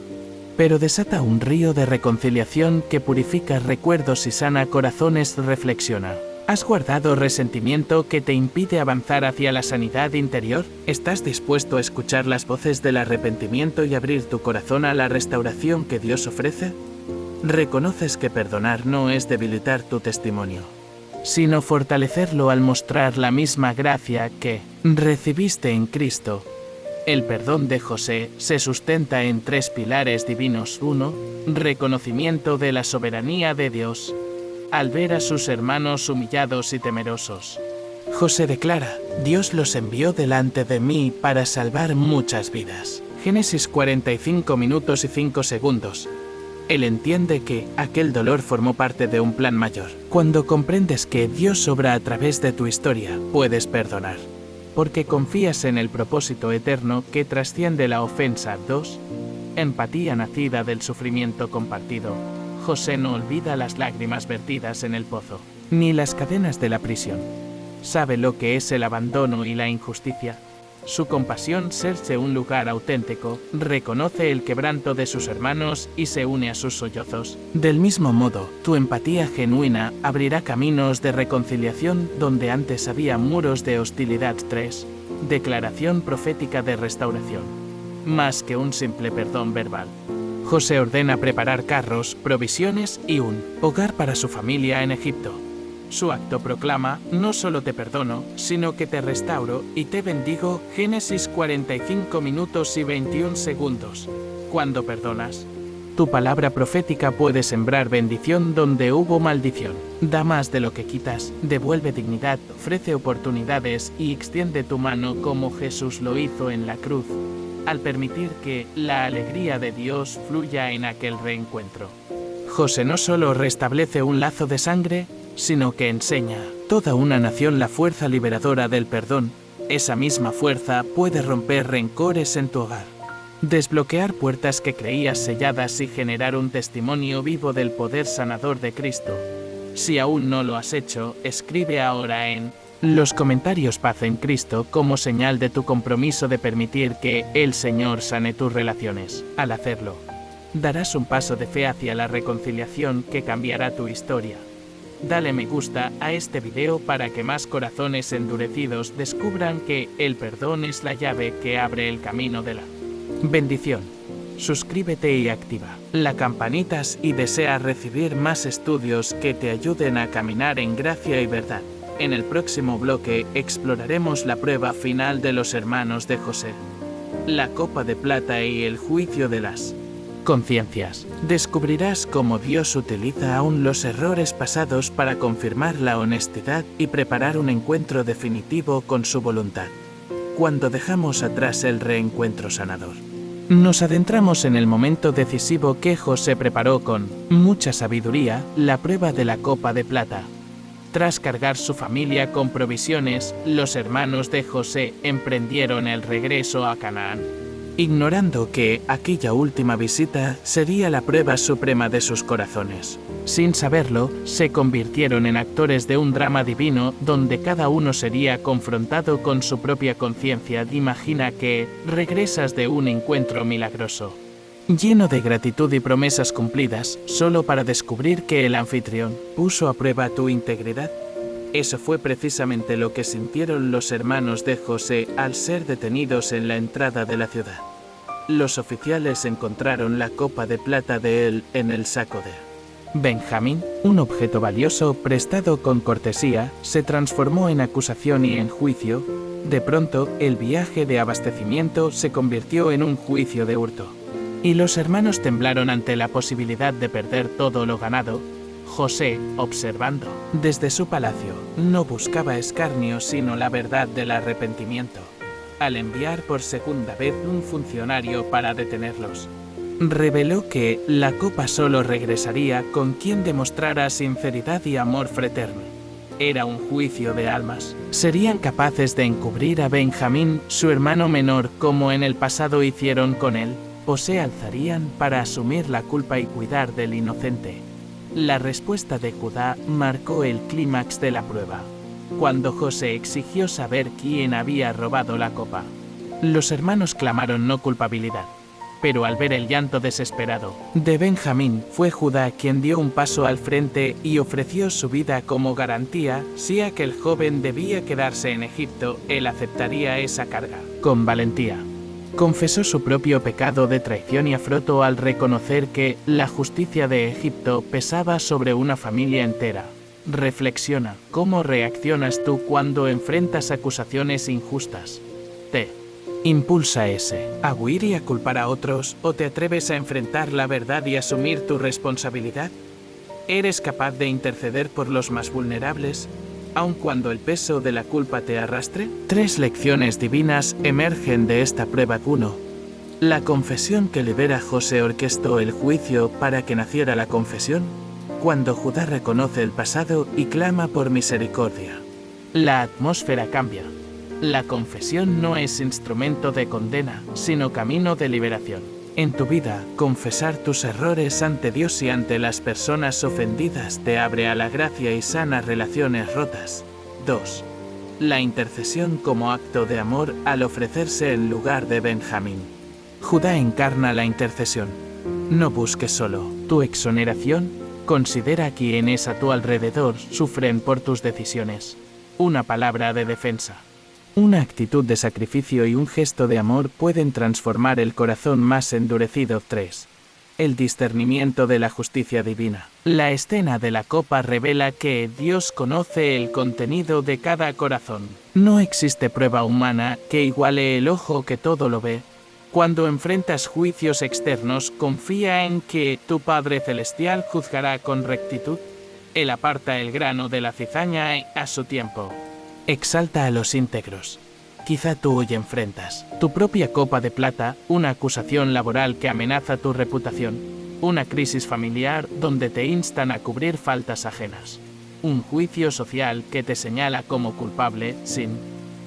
pero desata un río de reconciliación que purifica recuerdos y sana corazones. Reflexiona. ¿Has guardado resentimiento que te impide avanzar hacia la sanidad interior? ¿Estás dispuesto a escuchar las voces del arrepentimiento y abrir tu corazón a la restauración que Dios ofrece? ¿Reconoces que perdonar no es debilitar tu testimonio, sino fortalecerlo al mostrar la misma gracia que recibiste en Cristo? El perdón de José se sustenta en 3 pilares divinos. 1. Reconocimiento de la soberanía de Dios. Al ver a sus hermanos humillados y temerosos, José declara: Dios los envió delante de mí para salvar muchas vidas. Génesis 45 minutos y 5 segundos. Él entiende que aquel dolor formó parte de un plan mayor. Cuando comprendes que Dios obra a través de tu historia, puedes perdonar, porque confías en el propósito eterno que trasciende la ofensa. 2. Empatía nacida del sufrimiento compartido. José no olvida las lágrimas vertidas en el pozo, ni las cadenas de la prisión. Sabe lo que es el abandono y la injusticia. Su compasión serse un lugar auténtico, reconoce el quebranto de sus hermanos y se une a sus sollozos. Del mismo modo, tu empatía genuina abrirá caminos de reconciliación donde antes había muros de hostilidad. 3. Declaración profética de restauración. Más que un simple perdón verbal, José ordena preparar carros, provisiones y un hogar para su familia en Egipto. Su acto proclama: no solo te perdono, sino que te restauro y te bendigo. Génesis 45 minutos y 21 segundos. Cuando perdonas, tu palabra profética puede sembrar bendición donde hubo maldición. Da más de lo que quitas, devuelve dignidad, ofrece oportunidades y extiende tu mano como Jesús lo hizo en la cruz, al permitir que la alegría de Dios fluya en aquel reencuentro. José no solo restablece un lazo de sangre, sino que enseña a toda una nación la fuerza liberadora del perdón. Esa misma fuerza puede romper rencores en tu hogar, desbloquear puertas que creías selladas y generar un testimonio vivo del poder sanador de Cristo. Si aún no lo has hecho, escribe ahora en los comentarios paz en Cristo como señal de tu compromiso de permitir que el Señor sane tus relaciones. Al hacerlo, darás un paso de fe hacia la reconciliación que cambiará tu historia. Dale me gusta a este video para que más corazones endurecidos descubran que el perdón es la llave que abre el camino de la bendición. Suscríbete y activa la campanita y desea recibir más estudios que te ayuden a caminar en gracia y verdad. En el próximo bloque exploraremos la prueba final de los hermanos de José, la copa de plata y el juicio de las conciencias. Descubrirás cómo Dios utiliza aún los errores pasados para confirmar la honestidad y preparar un encuentro definitivo con su voluntad. Cuando dejamos atrás el reencuentro sanador, nos adentramos en el momento decisivo que José preparó con mucha sabiduría, la prueba de la copa de plata. Tras cargar su familia con provisiones, los hermanos de José emprendieron el regreso a Canaán. ignorando que aquella última visita sería la prueba suprema de sus corazones. Sin saberlo, se convirtieron en actores de un drama divino donde cada uno sería confrontado con su propia conciencia. Imagina que regresas de un encuentro milagroso, lleno de gratitud y promesas cumplidas, solo para descubrir que el anfitrión puso a prueba tu integridad. Eso fue precisamente lo que sintieron los hermanos de José al ser detenidos en la entrada de la ciudad. Los oficiales encontraron la copa de plata de él en el saco de Benjamín. Un objeto valioso prestado con cortesía se transformó en acusación y en juicio. De pronto, el viaje de abastecimiento se convirtió en un juicio de hurto. Y los hermanos temblaron ante la posibilidad de perder todo lo ganado. José, observando desde su palacio, no buscaba escarnio sino la verdad del arrepentimiento. Al enviar por segunda vez un funcionario para detenerlos, reveló que la copa solo regresaría con quien demostrara sinceridad y amor fraterno. Era un juicio de almas. ¿Serían capaces de encubrir a Benjamín, su hermano menor, como en el pasado hicieron con él? ¿O se alzarían para asumir la culpa y cuidar del inocente? La respuesta de Judá marcó el clímax de la prueba. Cuando José exigió saber quién había robado la copa, los hermanos clamaron no culpabilidad. Pero al ver el llanto desesperado de Benjamín, fue Judá quien dio un paso al frente y ofreció su vida como garantía. Si aquel joven debía quedarse en Egipto, él aceptaría esa carga con valentía. Confesó su propio pecado de traición y afrotó al reconocer que la justicia de Egipto pesaba sobre una familia entera. Reflexiona, ¿cómo reaccionas tú cuando enfrentas acusaciones injustas? ¿Te impulsa a huir y a culpar a otros, o te atreves a enfrentar la verdad y asumir tu responsabilidad? ¿Eres capaz de interceder por los más vulnerables, aun cuando el peso de la culpa te arrastre? 3 lecciones divinas emergen de esta prueba. 1. La confesión que libera. José orquestó el juicio para que naciera la confesión. Cuando Judá reconoce el pasado y clama por misericordia, la atmósfera cambia. La confesión no es instrumento de condena, sino camino de liberación. En tu vida, confesar tus errores ante Dios y ante las personas ofendidas te abre a la gracia y sana relaciones rotas. 2. La intercesión como acto de amor al ofrecerse en lugar de Benjamín. Judá encarna la intercesión. No busques solo tu exoneración, considera a quienes a tu alrededor sufren por tus decisiones. Una palabra de defensa, una actitud de sacrificio y un gesto de amor pueden transformar el corazón más endurecido. 3. El discernimiento de la justicia divina. La escena de la copa revela que Dios conoce el contenido de cada corazón. No existe prueba humana que iguale el ojo que todo lo ve. Cuando enfrentas juicios externos, confía en que tu Padre Celestial juzgará con rectitud. Él aparta el grano de la cizaña a su tiempo. Exalta a los íntegros. Quizá tú hoy enfrentas tu propia copa de plata, una acusación laboral que amenaza tu reputación, una crisis familiar donde te instan a cubrir faltas ajenas, un juicio social que te señala como culpable sin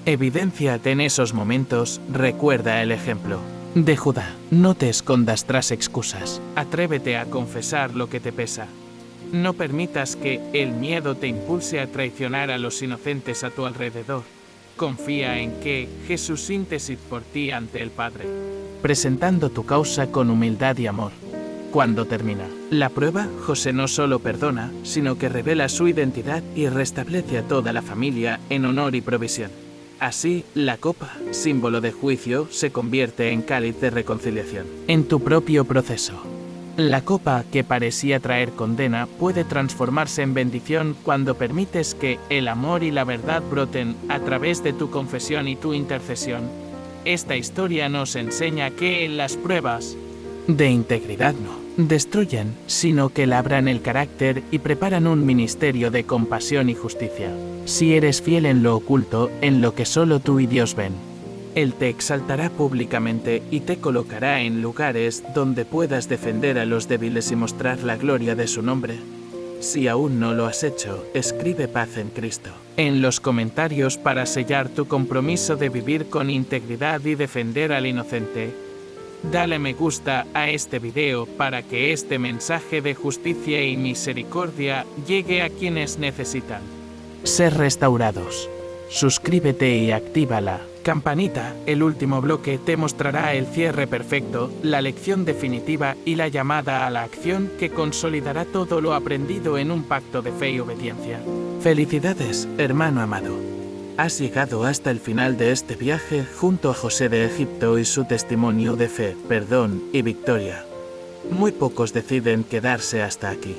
evidencia. En esos momentos, recuerda el ejemplo de Judá. No te escondas tras excusas. Atrévete a confesar lo que te pesa. No permitas que el miedo te impulse a traicionar a los inocentes a tu alrededor. Confía en que Jesús intercede por ti ante el Padre, presentando tu causa con humildad y amor. Cuando termina la prueba, José no solo perdona, sino que revela su identidad y restablece a toda la familia en honor y provisión. Así, la copa, símbolo de juicio, se convierte en cáliz de reconciliación. En tu propio proceso, la copa que parecía traer condena puede transformarse en bendición cuando permites que el amor y la verdad broten a través de tu confesión y tu intercesión. Esta historia nos enseña que las pruebas de integridad no destruyen, sino que labran el carácter y preparan un ministerio de compasión y justicia. Si eres fiel en lo oculto, en lo que solo tú y Dios ven, Él te exaltará públicamente y te colocará en lugares donde puedas defender a los débiles y mostrar la gloria de su nombre. Si aún no lo has hecho, escribe paz en Cristo en los comentarios para sellar tu compromiso de vivir con integridad y defender al inocente. Dale me gusta a este video para que este mensaje de justicia y misericordia llegue a quienes necesitan ser restaurados. Suscríbete y activa la campanita. El último bloque te mostrará el cierre perfecto, la lección definitiva y la llamada a la acción que consolidará todo lo aprendido en un pacto de fe y obediencia. Felicidades, hermano amado. Has llegado hasta el final de este viaje junto a José de Egipto y su testimonio de fe, perdón y victoria. Muy pocos deciden quedarse hasta aquí.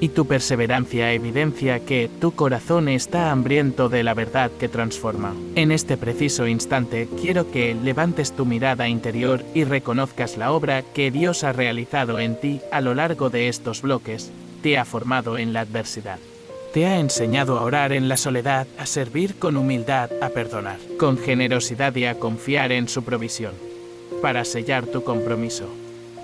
Y tu perseverancia evidencia que tu corazón está hambriento de la verdad que transforma. En este preciso instante quiero que levantes tu mirada interior y reconozcas la obra que Dios ha realizado en ti a lo largo de estos bloques. Te ha formado en la adversidad. Te ha enseñado a orar en la soledad, a servir con humildad, a perdonar con generosidad y a confiar en su provisión. Para sellar tu compromiso,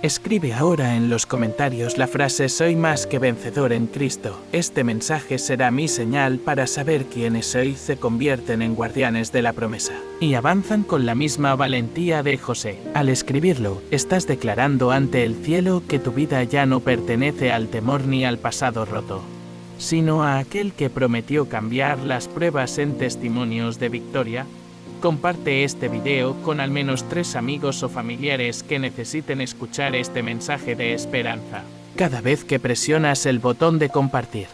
escribe ahora en los comentarios la frase «Soy más que vencedor en Cristo». Este mensaje será mi señal para saber quiénes hoy se convierten en guardianes de la promesa y avanzan con la misma valentía de José. Al escribirlo, estás declarando ante el cielo que tu vida ya no pertenece al temor ni al pasado roto, sino a aquel que prometió cambiar las pruebas en testimonios de victoria. Comparte este video con al menos 3 amigos o familiares que necesiten escuchar este mensaje de esperanza. Cada vez que presionas el botón de compartir,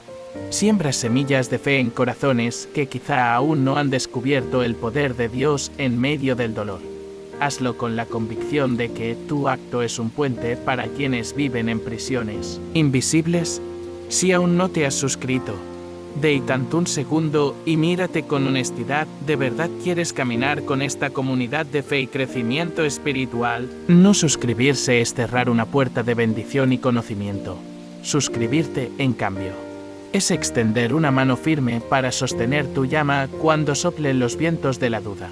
siembras semillas de fe en corazones que quizá aún no han descubierto el poder de Dios en medio del dolor. Hazlo con la convicción de que tu acto es un puente para quienes viven en prisiones invisibles. Si aún no te has suscrito, detente un segundo y mírate con honestidad. ¿De verdad quieres caminar con esta comunidad de fe y crecimiento espiritual? No suscribirse es cerrar una puerta de bendición y conocimiento. Suscribirte, en cambio, es extender una mano firme para sostener tu llama cuando soplen los vientos de la duda.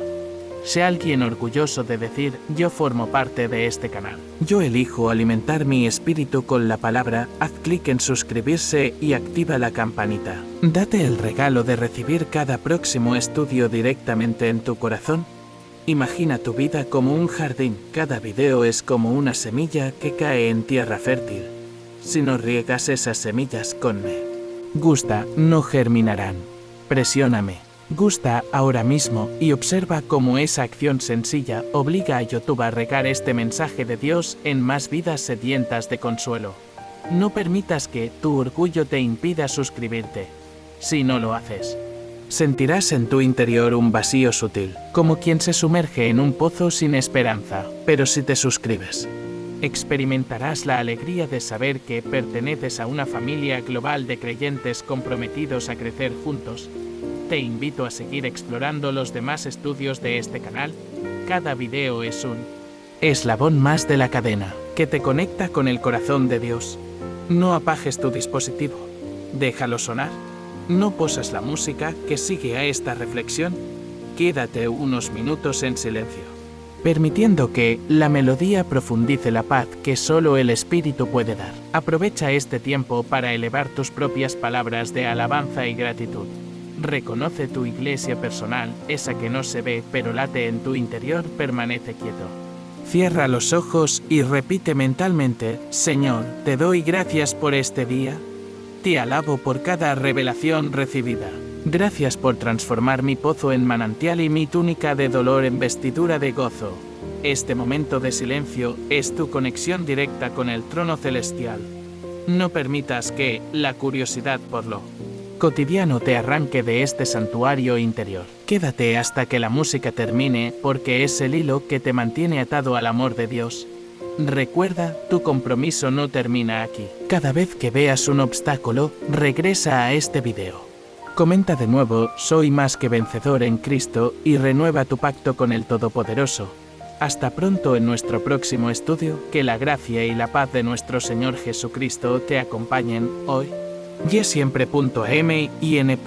Sé alguien orgulloso de decir: yo formo parte de este canal. Yo elijo alimentar mi espíritu con la palabra. Haz clic en suscribirse y activa la campanita. Date el regalo de recibir cada próximo estudio directamente en tu corazón. Imagina tu vida como un jardín. Cada video es como una semilla que cae en tierra fértil. Si no riegas esas semillas con me gusta, no germinarán. Presióname. Gusta ahora mismo y observa cómo esa acción sencilla obliga a YouTube a regar este mensaje de Dios en más vidas sedientas de consuelo. No permitas que tu orgullo te impida suscribirte. Si no lo haces, sentirás en tu interior un vacío sutil, como quien se sumerge en un pozo sin esperanza. Pero si te suscribes, experimentarás la alegría de saber que perteneces a una familia global de creyentes comprometidos a crecer juntos. Te invito a seguir explorando los demás estudios de este canal. Cada video es un eslabón más de la cadena que te conecta con el corazón de Dios. No apagues tu dispositivo. Déjalo sonar. No posas la música que sigue a esta reflexión. Quédate unos minutos en silencio, permitiendo que la melodía profundice la paz que solo el Espíritu puede dar. Aprovecha este tiempo para elevar tus propias palabras de alabanza y gratitud. Reconoce tu iglesia personal, esa que no se ve pero late en tu interior. Permanece quieto. Cierra los ojos y repite mentalmente: Señor, te doy gracias por este día. Te alabo por cada revelación recibida. Gracias por transformar mi pozo en manantial y mi túnica de dolor en vestidura de gozo. Este momento de silencio es tu conexión directa con el trono celestial. No permitas que la curiosidad por lo cotidiano te arranque de este santuario interior. Quédate hasta que la música termine, porque es el hilo que te mantiene atado al amor de Dios. Recuerda, tu compromiso no termina aquí. Cada vez que veas un obstáculo, regresa a este video. Comenta de nuevo: soy más que vencedor en Cristo, y renueva tu pacto con el Todopoderoso. Hasta pronto en nuestro próximo estudio. Que la gracia y la paz de nuestro Señor Jesucristo te acompañen hoy y siempre. M y N.